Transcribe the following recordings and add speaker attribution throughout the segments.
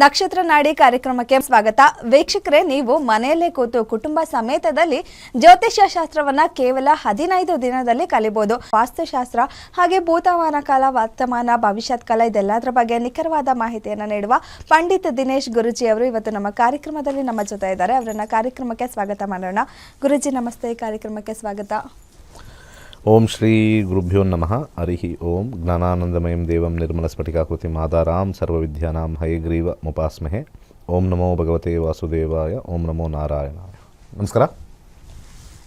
Speaker 1: ನಕ್ಷತ್ರ ನಾಡಿ ಕಾರ್ಯಕ್ರಮಕ್ಕೆ ಸ್ವಾಗತ. ವೀಕ್ಷಕರೇ, ನೀವು ಮನೆಯಲ್ಲೇ ಕೂತು ಕುಟುಂಬ ಸಮೇತದಲ್ಲಿ ಜ್ಯೋತಿಷ್ಯ ಶಾಸ್ತ್ರವನ್ನ ಕೇವಲ 15 ದಿನದಲ್ಲಿ ಕಲಿಬಹುದು. ವಾಸ್ತುಶಾಸ್ತ್ರ ಹಾಗೆ ಭೂತಮಾನ ಕಾಲ, ವರ್ತಮಾನ, ಭವಿಷ್ಯತ್ ಕಾಲ ಇದೆಲ್ಲದರ ಬಗ್ಗೆ ನಿಖರವಾದ ಮಾಹಿತಿಯನ್ನು ನೀಡುವ ಪಂಡಿತ್ ದಿನೇಶ್ ಗುರುಜಿ ಅವರು ಇವತ್ತು ನಮ್ಮ ಕಾರ್ಯಕ್ರಮದಲ್ಲಿ ನಮ್ಮ ಜೊತೆ ಇದ್ದಾರೆ. ಅವರನ್ನ ಕಾರ್ಯಕ್ರಮಕ್ಕೆ ಸ್ವಾಗತ ಮಾಡೋಣ. ಗುರುಜಿ ನಮಸ್ತೆ, ಕಾರ್ಯಕ್ರಮಕ್ಕೆ ಸ್ವಾಗತ.
Speaker 2: ಓಂ ಶ್ರೀ ಗುರುಭ್ಯೋ ನಮಃ. ಹರಿ ಓಂ. ಜ್ಞಾನಾನಂದಮಯಂ ದೇವಂ ನಿರ್ಮಲಸ್ಫಟಿಕಾಕೃತಿಂ ಆಧಾರಾಂ ಸರ್ವವಿದ್ಯಾನಾಂ ಹಯಗ್ರೀವ ಮುಪಾಸ್ಮಹೆ. ಓಂ ನಮೋ ಭಗವತೆ ವಾಸುದೇವಾಯ. ಓಂ ನಮೋ ನಾರಾಯಣಾಯ. ನಮಸ್ಕಾರ.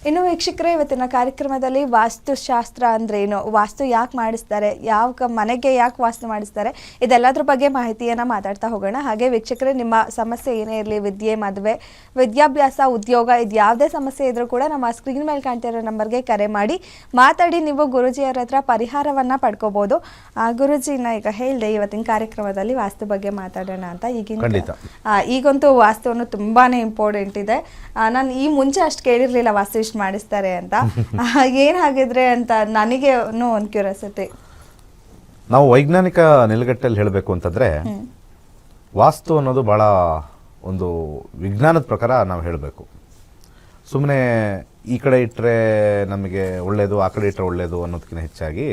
Speaker 1: ಇನ್ನು ವೀಕ್ಷಕರೇ, ಇವತ್ತಿನ ಕಾರ್ಯಕ್ರಮದಲ್ಲಿ ವಾಸ್ತುಶಾಸ್ತ್ರ ಅಂದ್ರೆ ಏನು, ವಾಸ್ತು ಯಾಕೆ ಮಾಡಿಸ್ತಾರೆ, ಯಾವ ಮನೆಗೆ ಯಾಕೆ ವಾಸ್ತು ಮಾಡಿಸ್ತಾರೆ, ಇದೆಲ್ಲದ್ರ ಬಗ್ಗೆ ಮಾಹಿತಿಯನ್ನು ಮಾತಾಡ್ತಾ ಹೋಗೋಣ. ಹಾಗೆ ವೀಕ್ಷಕರೇ, ನಿಮ್ಮ ಸಮಸ್ಯೆ ಏನೇ ಇರಲಿ, ವಿದ್ಯೆ, ಮದುವೆ, ವಿದ್ಯಾಭ್ಯಾಸ, ಉದ್ಯೋಗ, ಇದು ಯಾವುದೇ ಸಮಸ್ಯೆ ಇದ್ರೂ ಕೂಡ ನಮ್ಮ ಸ್ಕ್ರೀನ್ ಮೇಲೆ ಕಾಣ್ತಿರೋ ನಂಬರ್ಗೆ ಕರೆ ಮಾಡಿ ಮಾತಾಡಿ ನೀವು ಗುರುಜಿಯವರ ಹತ್ರ ಪರಿಹಾರವನ್ನು ಪಡ್ಕೋಬೋದು. ಗುರುಜಿನ ಈಗ ಹೇಳಿದೆ ಇವತ್ತಿನ ಕಾರ್ಯಕ್ರಮದಲ್ಲಿ ವಾಸ್ತು ಬಗ್ಗೆ ಮಾತಾಡೋಣ ಅಂತ. ಈಗಂತೂ ವಾಸ್ತುವನ್ನು ತುಂಬಾನೇ ಇಂಪಾರ್ಟೆಂಟ್ ಇದೆ. ನಾನು ಈ ಮುಂಚೆ ಅಷ್ಟು ಕೇಳಿರ್ಲಿಲ್ಲ ವಾಸ್ತು ಮಾಡಿಸ್ತಾರೆ ಅಂತ. ಏನಾಗಿದ್ರೆ ಅಂತ ನನಗೆ ಒಂದು ಕ್ಯೂರಿಯಾಸಿಟಿ.
Speaker 2: ನಾವು ವೈಜ್ಞಾನಿಕ ನೆಲೆಗಟ್ಟಲ್ಲಿ ಹೇಳಬೇಕು ಅಂತಂದ್ರೆ ವಾಸ್ತು ಅನ್ನೋದು ಬಹಳ ಒಂದು ವಿಜ್ಞಾನದ ಪ್ರಕಾರ ನಾವು ಹೇಳಬೇಕು. ಸುಮ್ಮನೆ ಈ ಕಡೆ ಇಟ್ಟರೆ ನಮಗೆ ಒಳ್ಳೆಯದು, ಆ ಕಡೆ ಇಟ್ಟರೆ ಒಳ್ಳೆಯದು ಅನ್ನೋದಕ್ಕಿಂತ ಹೆಚ್ಚಾಗಿ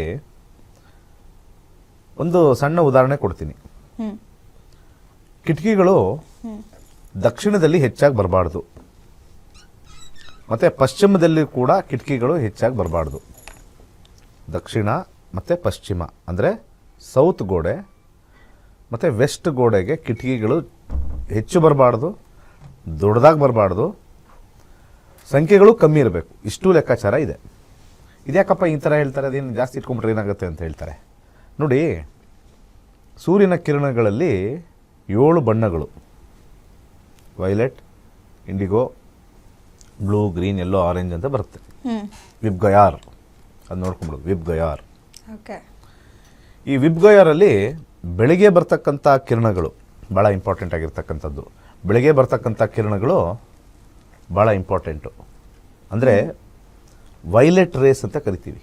Speaker 2: ಒಂದು ಸಣ್ಣ ಉದಾಹರಣೆ ಕೊಡ್ತೀನಿ. ಕಿಟಕಿಗಳು ದಕ್ಷಿಣದಲ್ಲಿ ಹೆಚ್ಚಾಗಿ ಬರಬಾರ್ದು, ಮತ್ತು ಪಶ್ಚಿಮದಲ್ಲಿ ಕೂಡ ಕಿಟಕಿಗಳು ಹೆಚ್ಚಾಗಿ ಬರಬಾರ್ದು. ದಕ್ಷಿಣ ಮತ್ತು ಪಶ್ಚಿಮ ಅಂದರೆ ಸೌತ್ ಗೋಡೆ ಮತ್ತು ವೆಸ್ಟ್ ಗೋಡೆಗೆ ಕಿಟಕಿಗಳು ಹೆಚ್ಚು ಬರಬಾರ್ದು, ದೊಡ್ಡದಾಗಿ ಬರಬಾರ್ದು, ಸಂಖ್ಯೆಗಳು ಕಮ್ಮಿ ಇರಬೇಕು. ಇಷ್ಟು ಲೆಕ್ಕಾಚಾರ ಇದೆ. ಇದ್ಯಾಕಪ್ಪ ಈ ಥರ ಹೇಳ್ತಾರೆ, ಅದೇನು ಜಾಸ್ತಿ ಇಟ್ಕೊಂಡ್ಬಿಟ್ರೆ ಏನಾಗುತ್ತೆ ಅಂತ ಹೇಳ್ತಾರೆ. ನೋಡಿ, ಸೂರ್ಯನ ಕಿರಣಗಳಲ್ಲಿ 7 ಬಣ್ಣಗಳು: violet, IndiGo, blue, green, yellow, orange ಅಂತ ಬರುತ್ತೆ. ವಿಬ್ಗಯಾರ್ ಅದು ನೋಡ್ಕೊಂಬಿಡು, ವಿಬ್ಗಯಾರ್. ಈ ವಿಬ್ಗಯಾರಲ್ಲಿ ಬೆಳಿಗ್ಗೆ ಬರ್ತಕ್ಕಂಥ ಕಿರಣಗಳು ಭಾಳ ಇಂಪಾರ್ಟೆಂಟ್ ಆಗಿರ್ತಕ್ಕಂಥದ್ದು. ಬೆಳಿಗ್ಗೆ ಬರ್ತಕ್ಕಂಥ ಕಿರಣಗಳು ಭಾಳ ಇಂಪಾರ್ಟೆಂಟು. ಅಂದರೆ ವೈಲೆಟ್ ರೇಸ್ ಅಂತ ಕರಿತೀವಿ,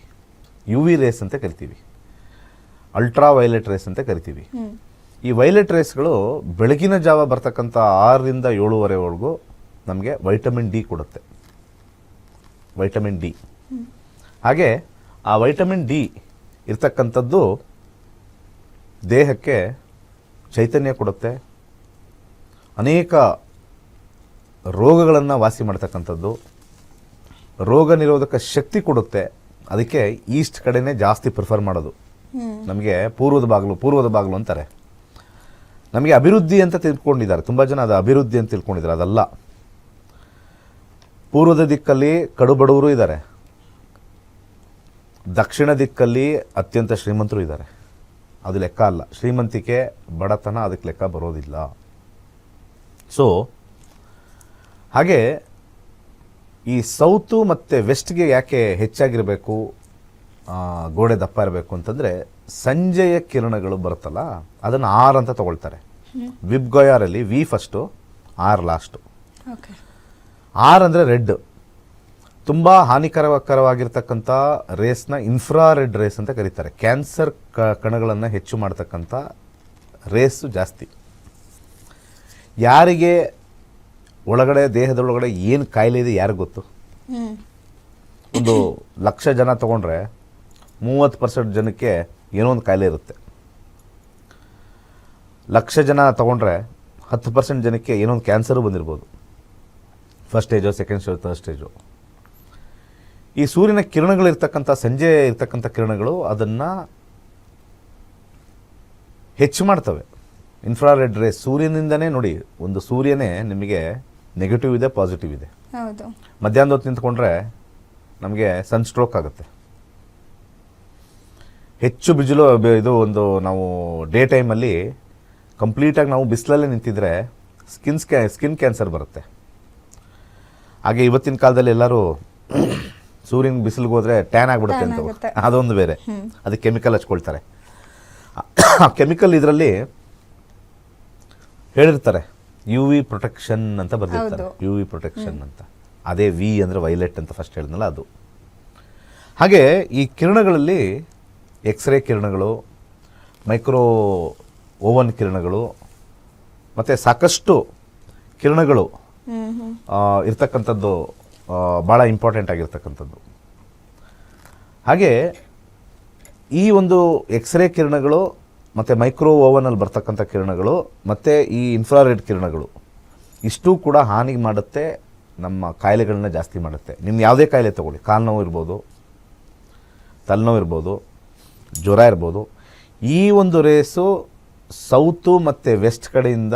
Speaker 2: UV ರೇಸ್ ಅಂತ ಕರಿತೀವಿ, ಅಲ್ಟ್ರಾ ವೈಲೆಟ್ ರೇಸ್ ಅಂತ ಕರಿತೀವಿ. ಈ ವೈಲೆಟ್ ರೇಸ್ಗಳು ಬೆಳಗಿನ ಜಾವ ಬರ್ತಕ್ಕಂಥ 6ರಿಂದ 7:30ವರೆಗೂ ನಮಗೆ ವೈಟಮಿನ್ ಡಿ ಕೊಡುತ್ತೆ. Vitamin D. ಹಾಗೆ ಆ ವೈಟಮಿನ್ ಡಿ ಇರ್ತಕ್ಕಂಥದ್ದು ದೇಹಕ್ಕೆ ಚೈತನ್ಯ ಕೊಡುತ್ತೆ, ಅನೇಕ ರೋಗಗಳನ್ನು ವಾಸಿ ಮಾಡ್ತಕ್ಕಂಥದ್ದು, ರೋಗ ನಿರೋಧಕ ಶಕ್ತಿ ಕೊಡುತ್ತೆ. ಅದಕ್ಕೆ ಈಸ್ಟ್ ಕಡೆನೇ ಜಾಸ್ತಿ ಪ್ರಿಫರ್ ಮಾಡೋದು. ನಮಗೆ ಪೂರ್ವದ ಬಾಗಿಲು ಅಂತಾರೆ. ನಮಗೆ ಅಭಿವೃದ್ಧಿ ಅಂತ ತಿಳ್ಕೊಂಡಿದ್ದಾರೆ ತುಂಬ ಜನ, ಅದು ಅಭಿವೃದ್ಧಿ ಅಂತ ತಿಳ್ಕೊಂಡಿದ್ದಾರೆ. ಅದಲ್ಲ. ಪೂರ್ವದ ದಿಕ್ಕಲ್ಲಿ ಕಡುಬಡವರು ಇದ್ದಾರೆ, ದಕ್ಷಿಣ ದಿಕ್ಕಲ್ಲಿ ಅತ್ಯಂತ ಶ್ರೀಮಂತರು ಇದ್ದಾರೆ. ಅದು ಲೆಕ್ಕ ಅಲ್ಲ. ಶ್ರೀಮಂತಿಕೆ, ಬಡತನ ಅದಕ್ಕೆ ಲೆಕ್ಕ ಬರೋದಿಲ್ಲ. ಸೊ ಹಾಗೆ ಈ ಸೌತು ಮತ್ತು ವೆಸ್ಟ್ಗೆ ಯಾಕೆ ಹೆಚ್ಚಾಗಿರಬೇಕು, ಗೋಡೆ ದಪ್ಪ ಇರಬೇಕು ಅಂತಂದರೆ, ಸಂಜೆಯ ಕಿರಣಗಳು ಬರುತ್ತಲ್ಲ ಅದನ್ನು R ಅಂತ ತಗೊಳ್ತಾರೆ. ವಿಬ್ಗಯಾರಲ್ಲಿ V first, R last. R ಅಂದರೆ ರೆಡ್. ತುಂಬ ಹಾನಿಕರವಾಗಿರ್ತಕ್ಕಂಥ ರೇಸ್ನ ಇನ್ಫ್ರಾರೆಡ್ ರೇಸ್ ಅಂತ ಕರೀತಾರೆ. ಕ್ಯಾನ್ಸರ್ ಕಣಗಳನ್ನು ಹೆಚ್ಚು ಮಾಡ್ತಕ್ಕಂಥ ರೇಸು ಜಾಸ್ತಿ. ಯಾರಿಗೆ ಒಳಗಡೆ ದೇಹದೊಳಗಡೆ ಏನು ಕಾಯಿಲೆ ಇದೆ ಯಾರಿಗೆ ಗೊತ್ತು? ಒಂದು 1,00,000 ಜನ ತೊಗೊಂಡ್ರೆ 30% ಜನಕ್ಕೆ ಏನೋ ಒಂದು ಕಾಯಿಲೆ ಇರುತ್ತೆ. 1,00,000 ಜನ ತೊಗೊಂಡ್ರೆ 10% ಜನಕ್ಕೆ ಏನೋ ಒಂದು ಕ್ಯಾನ್ಸರು ಬಂದಿರ್ಬೋದು. First stage, second stage, third stage. ಈ ಸೂರ್ಯನ ಕಿರಣಗಳಿರ್ತಕ್ಕಂಥ, ಸಂಜೆ ಇರ್ತಕ್ಕಂಥ ಕಿರಣಗಳು ಅದನ್ನು ಹೆಚ್ಚು ಮಾಡ್ತವೆ. ಇನ್ಫ್ರಾರೆಡ್ ರೇಸ್ ಸೂರ್ಯನಿಂದನೇ. ನೋಡಿ, ಒಂದು ಸೂರ್ಯನೇ ನಿಮಗೆ ನೆಗೆಟಿವ್ ಇದೆ, ಪಾಸಿಟಿವ್ ಇದೆ. ಮಧ್ಯಾಹ್ನದ ಹೊತ್ತು ನಿಂತ್ಕೊಂಡ್ರೆ ನಮಗೆ ಸನ್ಸ್ಟ್ರೋಕ್ ಆಗುತ್ತೆ. ಹೆಚ್ಚು ಬಿಸಿಲು, ಇದು ಒಂದು ನಾವು ಡೇ ಟೈಮಲ್ಲಿ ಕಂಪ್ಲೀಟಾಗಿ ನಾವು ಬಿಸಿಲಲ್ಲೇ ನಿಂತಿದ್ರೆ ಸ್ಕಿನ್ ಕ್ಯಾನ್ಸರ್ ಬರುತ್ತೆ. ಹಾಗೆ ಇವತ್ತಿನ ಕಾಲದಲ್ಲಿ ಎಲ್ಲರೂ ಸೂರ್ಯನ ಬಿಸಿಲಿಗೆ ಹೋದರೆ ಟ್ಯಾನ್ ಆಗಿಬಿಡುತ್ತೆ ಅಂತ, ಅದೊಂದು ಬೇರೆ. ಅದಕ್ಕೆ ಕೆಮಿಕಲ್ ಹಚ್ಕೊಳ್ತಾರೆ. ಆ ಕೆಮಿಕಲ್ ಇದರಲ್ಲಿ ಹೇಳಿರ್ತಾರೆ UV ಪ್ರೊಟೆಕ್ಷನ್ ಅಂತ ಬರ್ದಿರ್ತಾರೆ. UV ಪ್ರೊಟೆಕ್ಷನ್ ಅಂತ. ಅದೇ ವಿ ಅಂದರೆ ವೈಲೆಟ್ ಅಂತ ಫಸ್ಟ್ ಹೇಳಿದ್ನಲ್ಲ ಅದು. ಹಾಗೆ ಈ ಕಿರಣಗಳಲ್ಲಿ ಎಕ್ಸ್ರೇ ಕಿರಣಗಳು, ಮೈಕ್ರೋ ಓವನ್ ಕಿರಣಗಳು ಮತ್ತು ಸಾಕಷ್ಟು ಕಿರಣಗಳು ಇರ್ತಕ್ಕಂಥದ್ದು ಭಾಳ ಇಂಪಾರ್ಟೆಂಟ್ ಆಗಿರ್ತಕ್ಕಂಥದ್ದು. ಹಾಗೆ ಈ ಒಂದು ಎಕ್ಸ್ರೇ ಕಿರಣಗಳು ಮತ್ತು ಮೈಕ್ರೋ ಓವನಲ್ಲಿ ಬರ್ತಕ್ಕಂಥ ಕಿರಣಗಳು ಮತ್ತು ಈ ಇನ್ಫ್ರಾರೆಡ್ ಕಿರಣಗಳು ಇಷ್ಟೂ ಕೂಡ ಹಾನಿ ಮಾಡುತ್ತೆ, ನಮ್ಮ ಕಾಯಿಲೆಗಳನ್ನ ಜಾಸ್ತಿ ಮಾಡುತ್ತೆ. ನಿಮ್ಮ ಯಾವುದೇ ಕಾಯಿಲೆ ತೊಗೊಳ್ಳಿ, ಕಾಲು ನೋವು ಇರ್ಬೋದು, ತಲೆನೋವು ಇರ್ಬೋದು, ಜ್ವರ ಇರ್ಬೋದು, ಈ ಒಂದು ರೇಸು ಸೌತು ಮತ್ತು ವೆಸ್ಟ್ ಕಡೆಯಿಂದ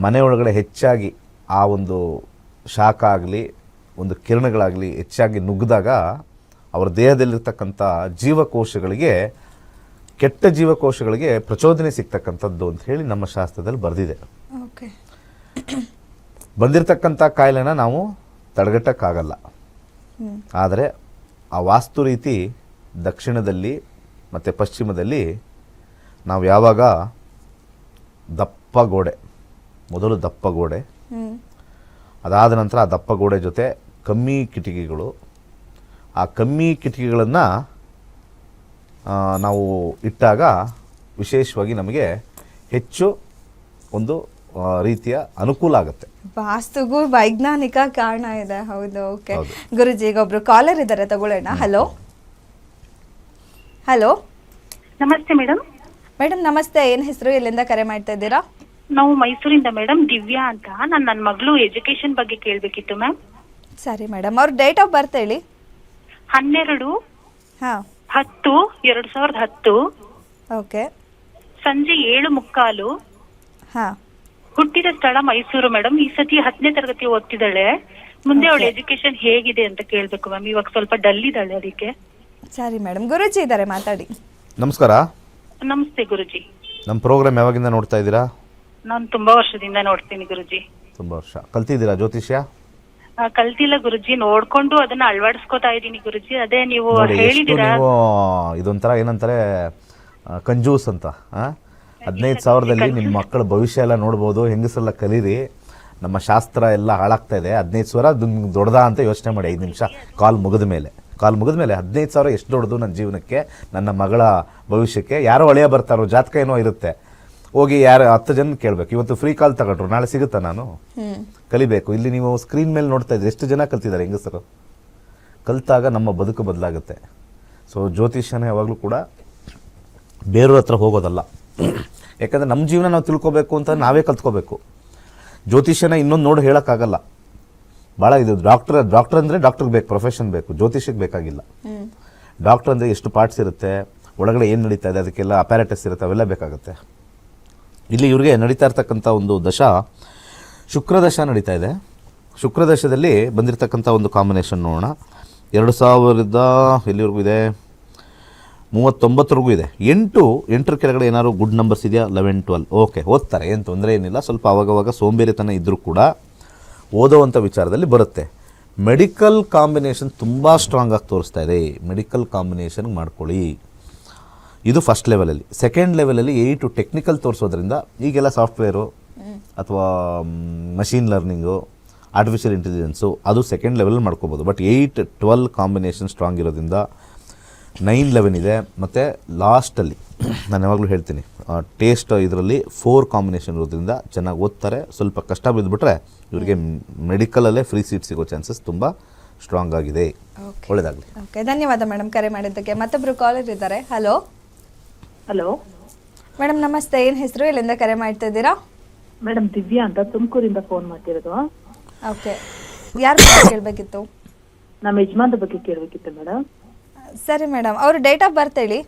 Speaker 2: ಮನೆ ಒಳಗಡೆ ಹೆಚ್ಚಾಗಿ ಆ ಒಂದು ಶಾಖ ಆಗಲಿ ಒಂದು ಕಿರಣಗಳಾಗಲಿ ಹೆಚ್ಚಾಗಿ ನುಗ್ಗಿದಾಗ ಅವರ ದೇಹದಲ್ಲಿರ್ತಕ್ಕಂಥ ಜೀವಕೋಶಗಳಿಗೆ, ಕೆಟ್ಟ ಜೀವಕೋಶಗಳಿಗೆ ಪ್ರಚೋದನೆ ಸಿಗ್ತಕ್ಕಂಥದ್ದು ಅಂತ ಹೇಳಿ ನಮ್ಮ ಶಾಸ್ತ್ರದಲ್ಲಿ ಬರೆದಿದೆ.
Speaker 1: ಓಕೆ.
Speaker 2: ಬಂದಿರತಕ್ಕಂಥ ಕಾಯಿಲೆನ ನಾವು ತಡೆಗಟ್ಟಕ್ಕಾಗಲ್ಲ. ಆದರೆ ಆ ವಾಸ್ತು ರೀತಿ ದಕ್ಷಿಣದಲ್ಲಿ ಮತ್ತು ಪಶ್ಚಿಮದಲ್ಲಿ ನಾವು ಯಾವಾಗ ದಪ್ಪ ಗೋಡೆ, ಮೊದಲು ದಪ್ಪ ಗೋಡೆ, ಅದಾದ ನಂತರ ಆ ದಪ್ಪ ಗೋಡೆ ಜೊತೆ ಕಮ್ಮಿ ಕಿಟಕಿಗಳು, ಆ ಕಮ್ಮಿ ಕಿಟಕಿಗಳನ್ನು ನಾವು ಇಟ್ಟಾಗ ವಿಶೇಷವಾಗಿ ನಮಗೆ ಹೆಚ್ಚು ಒಂದು ರೀತಿಯ ಅನುಕೂಲ ಆಗುತ್ತೆ.
Speaker 1: ವಾಸ್ತುಗೂ ವೈಜ್ಞಾನಿಕ ಕಾರಣ ಇದೆ. ಹೌದು. ಓಕೆ ಗುರುಜಿ, ಈಗ ಒಬ್ರು ಕಾಲರ್ ಇದ್ದಾರೆ, ತಗೊಳ್ಳೋಣ. Hello hello.
Speaker 3: ನಮಸ್ತೆ ಮೇಡಮ್.
Speaker 1: ಮೇಡಮ್ ನಮಸ್ತೆ, ಏನ್ ಹೆಸರು, ಎಲ್ಲಿಂದ ಕರೆ ಮಾಡ್ತಾ ಇದ್ದೀರಾ?
Speaker 3: ನಾವು ಮೈಸೂರಿಂದ ಮೇಡಮ್, ದಿವ್ಯಾ ಅಂತ. ನನ್ನ ಮಗಳು ಎಜುಕೇಶನ್ ಬಗ್ಗೆ ಕೇಳಬೇಕಿತ್ತು ಮ್ಯಾಮ್.
Speaker 1: ಸರಿ ಮೇಡಮ್, ಅವ್ರ ಡೇಟ್ ಆಫ್ ಬರ್ತ್ ಹೇಳಿ.
Speaker 3: 12/10/2010.
Speaker 1: ಓಕೆ.
Speaker 3: ಸಂಜೆ 7:45. ಹುಟ್ಟಿದ ಸ್ಥಳ ಮೈಸೂರು ಮೇಡಮ್. ಈ ಸತಿ 10ನೇ ತರಗತಿ ಓದ್ತಿದ್ದಾಳೆ. ಮುಂದೆ ಅವಳ ಎಜುಕೇಶನ್ ಹೇಗಿದೆ ಅಂತ ಕೇಳ್ಬೇಕು ಮ್ಯಾಮ್. ಇವಾಗ ಸ್ವಲ್ಪ ಡಲ್ ಇದ್ದಾಳೆ, ಅದಕ್ಕೆ.
Speaker 1: ಸರಿ ಮೇಡಮ್, ಗುರುಜಿ ಇದ್ದಾರೆ, ಮಾತಾಡಿ.
Speaker 2: ನಮಸ್ಕಾರ.
Speaker 3: ನಮಸ್ತೆ ಗುರುಜಿ.
Speaker 2: ನಮ್ಮ ಪ್ರೋಗ್ರಾಮ್ ಯಾವಾಗಿಂದ ನೋಡ್ತಾ ಇದ್ದೀರಾ?
Speaker 3: ನಾನು ತುಂಬಾ ವರ್ಷದಿಂದ ನೋಡ್ತೀನಿ ಗುರುಜಿ.
Speaker 2: ತುಂಬ ವರ್ಷ ಕಲ್ತಿದ್ದೀರಾ ಜ್ಯೋತಿಷ್ಯ?
Speaker 3: ಕಲ್ತಿಲ್ಲ ಗುರುಜಿ, ನೋಡ್ಕೊಂಡು ಅದನ್ನ ಅಳವಡಿಸ್ಕೋತಾ ಇದ್ದೀನಿ ಗುರುಜಿ. ಅದೇ ನೀವು
Speaker 2: ನೋಡಿ, ಎಷ್ಟು
Speaker 3: ಹೇಳಿದೀರಾ.
Speaker 2: ನೀವು ಇದೊಂಥರ ಏನಂತಾರೆ ಕಂಜೂಸ್ ಅಂತ. 15,000ದಲ್ಲಿ ನಿಮ್ಮ ಮಕ್ಕಳ ಭವಿಷ್ಯ ಎಲ್ಲ ನೋಡ್ಬೋದು, ಹೆಂಗಸರೆಲ್ಲ ಕಲೀರಿ. ನಮ್ಮ ಶಾಸ್ತ್ರ ಎಲ್ಲ ಹಾಳಾಗ್ತಾ ಇದೆ. 15,000 ದೊಡ್ಡದಾ ಅಂತ ಯೋಚನೆ ಮಾಡಿ. 5 ನಿಮಿಷ ಕಾಲ್ ಮುಗಿದ ಮೇಲೆ 15,000 ಎಷ್ಟು ದೊಡ್ಡದು ನನ್ನ ಜೀವನಕ್ಕೆ, ನನ್ನ ಮಗಳ ಭವಿಷ್ಯಕ್ಕೆ. ಯಾರೋ ಹಳೆಯ ಬರ್ತಾರೋ, ಜಾತಕ ಏನೋ ಇರುತ್ತೆ, ಹೋಗಿ ಯಾರು 10 ಜನ ಕೇಳಬೇಕು. ಇವತ್ತು ಫ್ರೀ ಕಾಲ್ ತಗೊಂಡ್ರು, ನಾಳೆ ಸಿಗುತ್ತಾ? ನಾನು ಕಲಿಬೇಕು. ಇಲ್ಲಿ ನೀವು ಸ್ಕ್ರೀನ್ ಮೇಲೆ ನೋಡ್ತಾ ಇದ್ದೀರಿ, ಎಷ್ಟು ಜನ ಕಲ್ತಿದ್ದಾರೆ ಹೆಂಗಸರು. ಕಲಿತಾಗ ನಮ್ಮ ಬದುಕು ಬದಲಾಗುತ್ತೆ. ಸೊ ಜ್ಯೋತಿಷ್ಯನ ಯಾವಾಗಲೂ ಕೂಡ ಬೇರೆಯವ್ರ ಹತ್ರ ಹೋಗೋದಲ್ಲ. ಯಾಕಂದರೆ ನಮ್ಮ ಜೀವನ ನಾವು ತಿಳ್ಕೊಬೇಕು ಅಂತ ನಾವೇ ಕಲ್ತ್ಕೋಬೇಕು. ಜ್ಯೋತಿಷ್ಯನ ಇನ್ನೊಂದು ನೋಡಿ ಹೇಳೋಕ್ಕಾಗಲ್ಲ. ಭಾಳ ಇದು ಡಾಕ್ಟರ್ ಅಂದರೆ ಡಾಕ್ಟ್ರಿಗೆ ಬೇಕು, ಪ್ರೊಫೆಷನ್ ಬೇಕು, ಜ್ಯೋತಿಷ್ಯಕ್ಕೆ ಬೇಕಾಗಿಲ್ಲ. ಡಾಕ್ಟರ್ ಅಂದರೆ ಎಷ್ಟು ಪಾರ್ಟ್ಸ್ ಇರುತ್ತೆ, ಒಳಗಡೆ ಏನು ನಡೀತಾ ಇದೆ, ಅದಕ್ಕೆಲ್ಲ ಅಪ್ಯಾರಟಸ್ ಇರುತ್ತೆ, ಅವೆಲ್ಲ ಬೇಕಾಗುತ್ತೆ. ಇಲ್ಲಿ ಇವ್ರಿಗೆ ನಡೀತಾ ಇರ್ತಕ್ಕಂಥ ಒಂದು ದಶ ಶುಕ್ರದಶ ನಡೀತಾ ಇದೆ. ಶುಕ್ರದಶದಲ್ಲಿ ಬಂದಿರತಕ್ಕಂಥ ಒಂದು ಕಾಂಬಿನೇಷನ್ ನೋಡೋಣ. 2000 ಎಲ್ಲಿವರೆಗೂ ಇದೆ? 39ವರೆಗೂ ಇದೆ. 8ರ ಕೆಳಗಡೆ ಏನಾದ್ರು ಗುಡ್ ನಂಬರ್ಸ್ ಇದೆಯಾ? 11, 12. ಓಕೆ, ಓದ್ತಾರೆ, ಏನು ತೊಂದರೆ ಏನಿಲ್ಲ. ಸ್ವಲ್ಪ ಅವಾಗವಾಗ ಸೋಂಬೇರಿತನ ಇದ್ದರೂ ಕೂಡ ಓದೋವಂಥ ವಿಚಾರದಲ್ಲಿ ಬರುತ್ತೆ. ಮೆಡಿಕಲ್ ಕಾಂಬಿನೇಷನ್ ತುಂಬ ಸ್ಟ್ರಾಂಗ್ ಆಗಿ ತೋರಿಸ್ತಾ ಇದೆ. ಮೆಡಿಕಲ್ ಕಾಂಬಿನೇಷನ್ ಮಾಡ್ಕೊಳ್ಳಿ. ಇದು ಫಸ್ಟ್ ಲೆವೆಲಲ್ಲಿ. ಸೆಕೆಂಡ್ ಲೆವೆಲಲ್ಲಿ 8 ಟೆಕ್ನಿಕಲ್ ತೋರಿಸೋದ್ರಿಂದ, ಈಗೆಲ್ಲ ಸಾಫ್ಟ್ವೇರು ಅಥವಾ ಮಷೀನ್ ಲರ್ನಿಂಗು, ಆರ್ಟಿಫಿಷಿಯಲ್ ಇಂಟೆಲಿಜೆನ್ಸು, ಅದು ಸೆಕೆಂಡ್ ಲೆವೆಲಲ್ಲಿ ಮಾಡ್ಕೋಬೋದು. ಬಟ್ 8, 12 ಕಾಂಬಿನೇಷನ್ ಸ್ಟ್ರಾಂಗ್ ಇರೋದ್ರಿಂದ 9, 11 ಇದೆ. ಮತ್ತು ಲಾಸ್ಟಲ್ಲಿ ನಾನು ಯಾವಾಗಲೂ ಹೇಳ್ತೀನಿ, ಟೇಸ್ಟ್ ಇದರಲ್ಲಿ 4 ಕಾಂಬಿನೇಷನ್ ಇರೋದ್ರಿಂದ ಚೆನ್ನಾಗಿ ಓದ್ತಾರೆ. ಸ್ವಲ್ಪ ಕಷ್ಟ ಬಿದ್ದುಬಿಟ್ರೆ ಇವರಿಗೆ ಮೆಡಿಕಲಲ್ಲೇ ಫ್ರೀ ಸೀಟ್ ಸಿಗೋ ಚಾನ್ಸಸ್ ತುಂಬ ಸ್ಟ್ರಾಂಗ್ ಆಗಿದೆ. ಒಳ್ಳೆಯದಾಗಲಿ.
Speaker 1: ಓಕೆ, ಧನ್ಯವಾದ ಮೇಡಮ್ ಕರೆ ಮಾಡಿದ್ದಕ್ಕೆ. ಮತ್ತೊಬ್ರು ಕಾಲರ್ ಇದ್ದಾರೆ. ಹಲೋ
Speaker 3: ಹಲೋ
Speaker 1: ಮೇಡಮ್ ನಮಸ್ತೆ, ಏನು ಹೆಸರು, ಎಲ್ಲಿಂದ ಕರೆ ಮಾಡ್ತಾ ಇದ್ದೀರಾ?
Speaker 3: ಮೇಡಮ್ ದಿವ್ಯಾ ಅಂತ, ತುಮಕೂರಿಂದ ಫೋನ್ ಮಾಡ್ತಿರೋದು.
Speaker 1: ಓಕೆ, ಯಾರ ಬಗ್ಗೆ ಕೇಳಬೇಕಿತ್ತು?
Speaker 3: ನಮ್ಮ ಯಜಮಾನ್ರ ಬಗ್ಗೆ ಕೇಳಬೇಕಿತ್ತು ಮೇಡಮ್.
Speaker 1: ಸರಿ ಮೇಡಮ್, ಅವ್ರ ಡೇಟ್ ಆಫ್ ಬರ್ತ್ ಹೇಳಿ.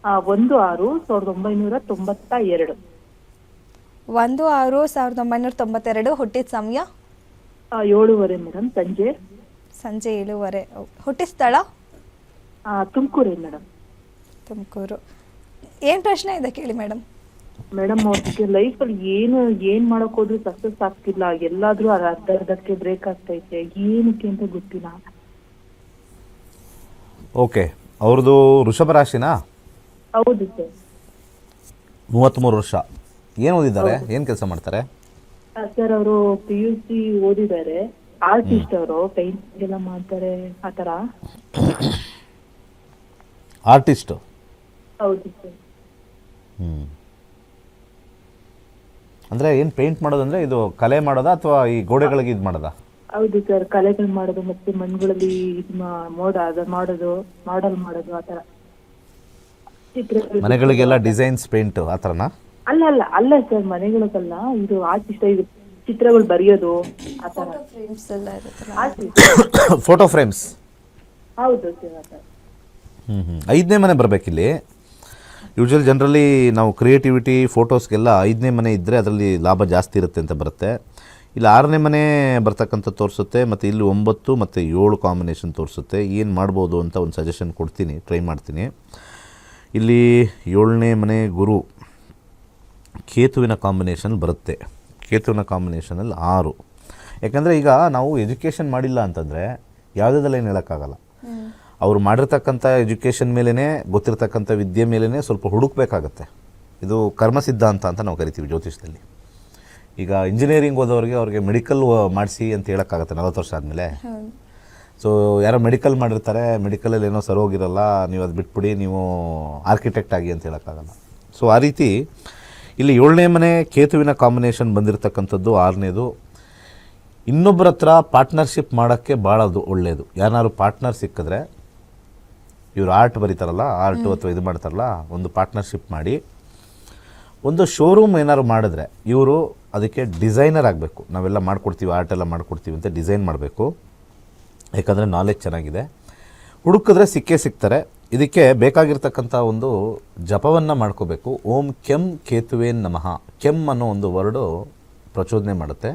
Speaker 3: 1/6/1992.
Speaker 1: 1/6/1992. ಹುಟ್ಟಿದ ಸಮಯ
Speaker 3: 7:30 ಮೇಡಮ್, ಸಂಜೆ
Speaker 1: 7:30. ಹುಟ್ಟಿದ ಸ್ಥಳ
Speaker 3: ತುಮಕೂರೇ ಮೇಡಮ್.
Speaker 1: ತುಮಕೂರು. ಏನು ಪ್ರಶ್ನೆ ಇದೆ ಕೇಳಿ ಮೇಡಮ್.
Speaker 3: ಮೇಡಮ್ ಅವ್ರಿಗೆ ಲೈಫಲ್ಲಿ ಏನ್ ಮಾಡಕ್ ಹೋದ್ರು ಸಕ್ಸಸ್ ಆಗ್ತಿಲ್ಲ. ಎಲ್ಲಾದ್ರೂ ಅರ್ಧಕ್ಕೆ ಬ್ರೇಕ್ ಆಗ್ತೈತೆ, ಏನಕ್ಕೆ ಅಂತ ಗೊತ್ತಿಲ್ಲ.
Speaker 2: ಓಕೆ, ಅವ್ರದ್ದು ವೃಷಭ ರಾಶಿನಾ?
Speaker 3: ಹೌದು ಸರ್.
Speaker 2: 33 ವರ್ಷ. ಏನು ಓದಿದ್ದಾರೆ, ಏನು ಕೆಲಸ ಮಾಡ್ತಾರೆ?
Speaker 3: ಸರ್ ಅವರು PUC ಓದಿದ್ದಾರೆ.
Speaker 4: ಆರ್ಟಿಸ್ಟ್ ಅವರು ಪೇಂಟಿಂಗ್ ಎಲ್ಲ ಮಾಡ್ತಾರೆ ಆತರ.
Speaker 2: ಆರ್ಟಿಸ್ಟು.
Speaker 4: ಹೌದು ಸರ್.
Speaker 2: ಅಂದರೆ ಏನು ಪೇಂಟ್ ಮಾಡೋದಂದರೆ ಇದು ಕಲೆ ಮಾಡೋದಾ ಅಥವಾ ಈ ಗೋಡೆಗಳಿಗೆ ಇದು ಮಾಡೋದಾ?
Speaker 4: ಹೌದು ಸರ್, ಕಲೆಗಳು ಮಾಡೋದು ಮತ್ತೆ ಮಣ್ಗಳಲ್ಲಿ ಮಾಡೋದು ಮಾಡೆಲ್ ಮಾಡೋದು ಆತರ.
Speaker 2: ಮನೆಗಳಿಗೆಲ್ಲ ಡಿಸೈನ್ಸ್ ಪೇಂಟ್ ಆ ಥರನಾ?
Speaker 4: ಅಲ್ಲ ಸರ್, ಮನೆಗಳಿಗೆಲ್ಲ ಇದು ಆರ್ಟಿಸ್ಟ್, ಇದು ಚಿತ್ರಗಳು ಬರೆಯೋದು ಆತರ.
Speaker 1: ಫ್ರೇಮ್ಸ್ ಎಲ್ಲ ಇರುತ್ತಲ್ಲ.
Speaker 4: ಆರ್ಟಿಸ್ಟ್.
Speaker 2: Photo frames.
Speaker 4: ಹೌದು ಸರ್ ಆತರ.
Speaker 2: 5ನೇ ಮನೆ ಬರಬೇಕಿಲ್ಲಿ. ಯೂಶ್ವಲಿ ಜನರಲಿ ನಾವು ಕ್ರಿಯೇಟಿವಿಟಿ ಫೋಟೋಸ್ಗೆಲ್ಲ 5ನೇ ಮನೆ ಇದ್ದರೆ ಅದರಲ್ಲಿ ಲಾಭ ಜಾಸ್ತಿ ಇರುತ್ತೆ ಅಂತ ಬರುತ್ತೆ. ಇಲ್ಲಿ 6ನೇ ಮನೆ ಬರ್ತಕ್ಕಂಥ ತೋರಿಸುತ್ತೆ, ಮತ್ತು ಇಲ್ಲಿ 9 ಮತ್ತು 7 ಕಾಂಬಿನೇಷನ್ ತೋರಿಸುತ್ತೆ. ಏನು ಮಾಡ್ಬೋದು ಅಂತ ಒಂದು ಸಜೆಷನ್ ಕೊಡ್ತೀನಿ, ಟ್ರೈ ಮಾಡ್ತೀನಿ. ಇಲ್ಲಿ 7ನೇ ಮನೆ ಗುರು ಕೇತುವಿನ ಕಾಂಬಿನೇಷನ್ ಬರುತ್ತೆ. ಕೇತುವಿನ ಕಾಂಬಿನೇಷನಲ್ಲಿ 6. ಯಾಕಂದರೆ ಈಗ ನಾವು ಎಜುಕೇಷನ್ ಮಾಡಿಲ್ಲ ಅಂತಂದರೆ ಯಾವುದಾದ್ರಲ್ಲಿ ಏನು ಹೇಳೋಕ್ಕಾಗಲ್ಲ. ಅವರು ಮಾಡಿರ್ತಕ್ಕಂಥ ಎಜುಕೇಷನ್ ಮೇಲೇ, ಗೊತ್ತಿರ್ತಕ್ಕಂಥ ವಿದ್ಯೆ ಮೇಲೇ ಸ್ವಲ್ಪ ಹುಡುಕಬೇಕಾಗತ್ತೆ. ಇದು ಕರ್ಮ ಸಿದ್ಧಾಂತ ಅಂತ ನಾವು ಕರಿತೀವಿ ಜ್ಯೋತಿಷದಲ್ಲಿ. ಈಗ ಇಂಜಿನಿಯರಿಂಗ್ ಓದೋರಿಗೆ ಅವ್ರಿಗೆ ಮೆಡಿಕಲ್ ಮಾಡಿಸಿ ಅಂತ ಹೇಳೋಕ್ಕಾಗತ್ತೆ 40 ವರ್ಷ ಆದಮೇಲೆ. ಸೊ ಯಾರೋ ಮೆಡಿಕಲ್ ಮಾಡಿರ್ತಾರೆ, ಮೆಡಿಕಲಲ್ಲಿ ಏನೋ ಸರೋಗಿರಲ್ಲ, ನೀವು ಅದು ಬಿಟ್ಬಿಡಿ, ನೀವು ಆರ್ಕಿಟೆಕ್ಟ್ ಆಗಿ ಅಂತ ಹೇಳೋಕ್ಕಾಗಲ್ಲ. ಸೊ ಆ ರೀತಿ ಇಲ್ಲಿ 7ನೇ ಮನೆ ಕೇತುವಿನ ಕಾಂಬಿನೇಷನ್ ಬಂದಿರತಕ್ಕಂಥದ್ದು. 6ನೇದು ಇನ್ನೊಬ್ಬರ ಹತ್ರ ಪಾರ್ಟ್ನರ್ಶಿಪ್ ಮಾಡೋಕ್ಕೆ ಭಾಳ ಒಳ್ಳೆಯದು. ಯಾರು ಪಾರ್ಟ್ನರ್ ಸಿಕ್ಕಿದ್ರೆ, ಇವರು ಆರ್ಟ್ ಬರೀತಾರಲ್ಲ, ಆರ್ಟು ಅಥವಾ ಇದು ಮಾಡ್ತಾರಲ್ಲ, ಒಂದು ಪಾರ್ಟ್ನರ್ಶಿಪ್ ಮಾಡಿ ಒಂದು ಶೋರೂಮ್ ಏನಾದ್ರು ಮಾಡಿದ್ರೆ ಇವರು ಅದಕ್ಕೆ ಡಿಸೈನರ್ ಆಗಬೇಕು. ನಾವೆಲ್ಲ ಮಾಡ್ಕೊಡ್ತೀವಿ, ಆರ್ಟೆಲ್ಲ ಮಾಡ್ಕೊಡ್ತೀವಿ ಅಂತ ಡಿಸೈನ್ ಮಾಡಬೇಕು. ಯಾಕಂದರೆ ನಾಲೆಜ್ ಚೆನ್ನಾಗಿದೆ. ಹುಡುಕಿದ್ರೆ ಸಿಗ್ತಾರೆ. ಇದಕ್ಕೆ ಬೇಕಾಗಿರ್ತಕ್ಕಂಥ ಒಂದು ಜಪವನ್ನು ಮಾಡ್ಕೋಬೇಕು. ಓಂ ಕೆಂ ಕೇತುವೆ ನಮಃ. ಕೆಂ ಅನ್ನೋ ಒಂದು ವರ್ಡು ಪ್ರಚೋದನೆ ಮಾಡುತ್ತೆ.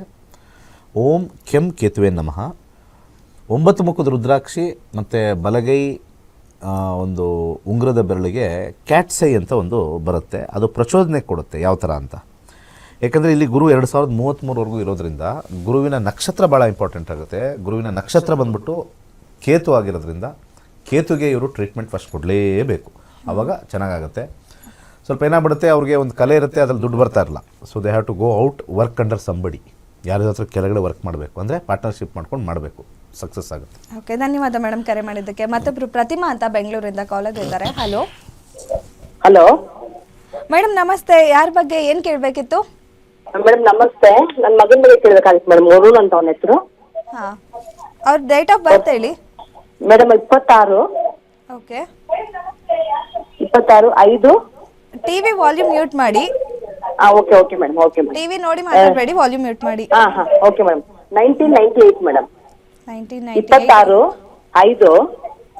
Speaker 2: ಓಂ ಕೆಂ ಕೇತುವೆ ನಮಃ. 9 ಮುಖದ ರುದ್ರಾಕ್ಷಿ ಮತ್ತು ಬಲಗೈ ಒಂದು ಉಂಗುರದ ಬೆರಳಿಗೆ ಕ್ಯಾಟ್ಸೈ ಅಂತ ಒಂದು ಬರುತ್ತೆ. ಅದು ಪ್ರಚೋದನೆ ಕೊಡುತ್ತೆ ಯಾವ ಥರ ಅಂತ. ಯಾಕಂದರೆ ಇಲ್ಲಿ ಗುರು 2033ವರೆಗೂ ಇರೋದ್ರಿಂದ ಗುರುವಿನ ನಕ್ಷತ್ರ ಭಾಳ ಇಂಪಾರ್ಟೆಂಟ್ ಆಗುತ್ತೆ. ಗುರುವಿನ ನಕ್ಷತ್ರ ಬಂದ್ಬಿಟ್ಟು ಕೇತು ಆಗಿರೋದ್ರಿಂದ ಕೇತುಗೆ ಇವರು ಟ್ರೀಟ್ಮೆಂಟ್ ಫಸ್ಟ್ ಕೊಡಲೇಬೇಕು. ಆವಾಗ ಚೆನ್ನಾಗಾಗುತ್ತೆ. ಸ್ವಲ್ಪ ಏನಾಗ್ಬಿಡುತ್ತೆ, ಅವ್ರಿಗೆ ಒಂದು ಕಲೆ ಇರುತ್ತೆ, ಅದ್ರಲ್ಲಿ ದುಡ್ಡು ಬರ್ತಾ ಇರಲ್ಲ. So they have to go out, work under somebody. ಯಾರ ಹತ್ರ ಕೆಳಗಡೆ ವರ್ಕ್ ಮಾಡಬೇಕು ಅಂದರೆ ಪಾರ್ಟ್ನರ್ಶಿಪ್ ಮಾಡ್ಕೊಂಡು ಮಾಡಬೇಕು, ಸಕ್ಸಸ್ ಆಗುತ್ತೆ.
Speaker 1: ಓಕೆ, ಧನ್ಯವಾದ ಮೇಡಮ್ ಕರೆ ಮಾಡಿದ್ದಕ್ಕೆ. ಮತ್ತೊಬ್ರು ಪ್ರತಿಮಾ ಅಂತ ಬೆಂಗಳೂರಿಂದ ಕಾಲರ್ ಇದ್ದಾರೆ. ಹಲೋ
Speaker 5: ಹಲೋ
Speaker 1: ಮೇಡಮ್, ನಮಸ್ತೆ. ಯಾರ ಬಗ್ಗೆ ಏನು ಕೇಳಬೇಕಿತ್ತು?
Speaker 5: ಮೇಡಮ್ ನಮಸ್ತೆ. ನನ್ನ ಮಗನ ಬಗ್ಗೆ ಕೇಳಬೇಕಾಗಿತ್ತು ಮೇಡಮ್. ವರುಣ್ ಅಂತ ಅವನ ಹೆಸರು.
Speaker 1: ಹಾಂ, ಅವ್ರ ಡೇಟ್ ಆಫ್ ಬರ್ತ್ ಹೇಳಿ
Speaker 5: madam. 26.
Speaker 1: Okay.
Speaker 5: 26/5.
Speaker 1: TV volume mute ಮಾಡಿ.
Speaker 5: Okay okay madam. Okay madam.
Speaker 1: TV ನೋಡಿ ಮಾತಾಡಬೇಡಿ, ವಾಲ್ಯೂಮ್ ಮ್ಯೂಟ್ ಮಾಡಿ.
Speaker 5: Okay madam. 1998 madam. 26/5.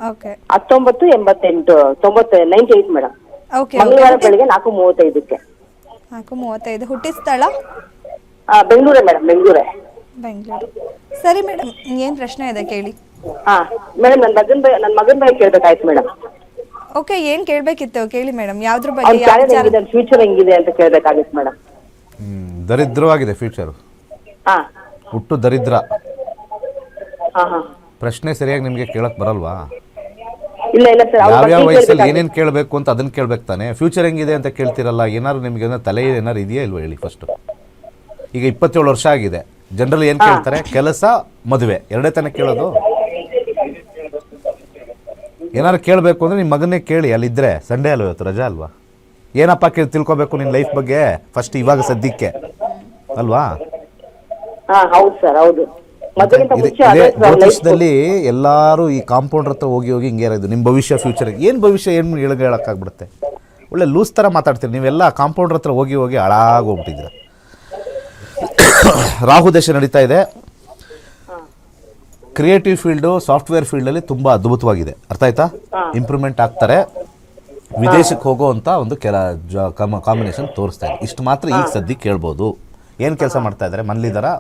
Speaker 1: Okay.
Speaker 5: 1988 98 madam.
Speaker 1: Okay.
Speaker 5: ಮಂಗಳವಾರ ಬೆಳಿಗ್ಗೆ 4:35ಕ್ಕೆ.
Speaker 1: 4:35. ಹುಟ್ಟಿದ ಸ್ಥಳ
Speaker 5: ಬೆಂಗಳೂರೇ ಮೇಡಮ್. ಬೆಂಗಳೂರೇ.
Speaker 1: ಬೆಂಗಳೂರು. ಸರಿ ಮೇಡಮ್, ಏನು ಪ್ರಶ್ನೆ ಇದೆ ಕೇಳಿ.
Speaker 5: ಮೇಡಮ್ ನನ್ನ ಮಗನ ಬಗ್ಗೆ ಕೇಳಬೇಕಾಯ್ತು ಮೇಡಮ್.
Speaker 1: ಓಕೆ, ಏನು ಕೇಳಬೇಕಿತ್ತು ಕೇಳಿ ಮೇಡಮ್. ಯಾವ್ದ್ರ ಬಗ್ಗೆ,
Speaker 5: ಫ್ಯೂಚರ್ ಹೆಂಗಿದೆ ಅಂತ ಕೇಳಬೇಕಾಗಿತ್ತು ಮೇಡಮ್.
Speaker 2: ದರಿದ್ರವಾಗಿದೆ ಫ್ಯೂಚರು. ಹುಟ್ಟು ದರಿದ್ರ. ಪ್ರಶ್ನೆ ಸರಿಯಾಗಿ ನಿಮಗೆ ಕೇಳಕ್ ಬರಲ್ವಾ?
Speaker 5: ಇಲ್ಲ ಸರ್.
Speaker 2: ಯಾವ್ಯಾವ ವಯಸ್ಸಲ್ಲಿ ಏನೇನು ಕೇಳಬೇಕು ಅಂತ ಅದನ್ನ ಕೇಳ್ಬೇಕು ತಾನೆ. ಫ್ಯೂಚರ್ ಹೆಂಗಿದೆ ಅಂತ ಕೇಳ್ತಿರಲ್ಲ. ಏನಾದ್ರು ನಿಮ್ಗೆ ತಲೆ ಏನಾರು ಇದೆಯಾ ಇಲ್ವಾ ಹೇಳಿ ಫಸ್ಟ್. ಈಗ 27 ವರ್ಷ ಆಗಿದೆ. ಜನರಲ್ ಏನು ಕೇಳ್ತಾರೆ? ಕೆಲಸ, ಮದುವೆ, ಎರಡೇ ತಾನೇ ಕೇಳೋದು. ಏನಾದ್ರು ಕೇಳಬೇಕು ಅಂದ್ರೆ ನಿಮ್ಮ ಮಗನ್ನೇ ಕೇಳಿ. ಅಲ್ಲಿದ್ರೆ ಸಂಡೇ ಅಲ್ವಾ, ಇವತ್ತು ರಜಾ ಅಲ್ವಾ? ಏನಪ್ಪ ತಿಳ್ಕೊಬೇಕು ನಿನ್ನ ಲೈಫ್ ಬಗ್ಗೆ ಫಸ್ಟ್ ಇವಾಗ ಸದ್ಯಕ್ಕೆ ಅಲ್ವಾ?
Speaker 5: ಹೌದು ಸರ್, ಹೌದು.
Speaker 2: ಜ್ಯೋತಿಷದಲ್ಲಿ ಎಲ್ಲಾರು ಈ ಕಾಂಪೌಂಡರ್ ಹತ್ರ ಹೋಗಿ ಹಿಂಗೆ ಇರೋದು. ನಿಮ್ಮ ಭವಿಷ್ಯ ಫ್ಯೂಚರ್ ಏನು ಭವಿಷ್ಯ ಏನು ಹೇಳಕ್ಕಾಗ್ಬಿಡುತ್ತೆ. ಒಳ್ಳೆ ಲೂಸ್ ಥರ ಮಾತಾಡ್ತೀರಿ ನೀವೆಲ್ಲ. ಕಾಂಪೌಂಡರ್ ಹತ್ರ ಹೋಗಿ ಹಾಳಾಗೋಗ್ಬಿಟ್ಟಿದ್ದೀರ. ರಾಹು ದೇಶ ನಡೀತಾ ಇದೆ. ಕ್ರಿಯೇಟಿವ್ ಫೀಲ್ಡು, ಸಾಫ್ಟ್ವೇರ್ ಫೀಲ್ಡಲ್ಲಿ ತುಂಬ ಅದ್ಭುತವಾಗಿದೆ. ಅರ್ಥ ಆಯ್ತಾ? ಇಂಪ್ರೂವ್ಮೆಂಟ್ ಆಗ್ತಾರೆ. ವಿದೇಶಕ್ಕೆ ಹೋಗೋವಂಥ ಒಂದು ಕಾಂಬಿನೇಷನ್ ತೋರಿಸ್ತಾ ಇದೆ. ಇಷ್ಟು ಮಾತ್ರ ಈಗ ಸದ್ಯಕ್ಕೆ ಕೇಳ್ಬೋದು. ಏನು ಕೆಲಸ ಮಾಡ್ತಾ ಇದ್ದಾರೆ? ಮನೇಲಿದ್ದಾರಾ,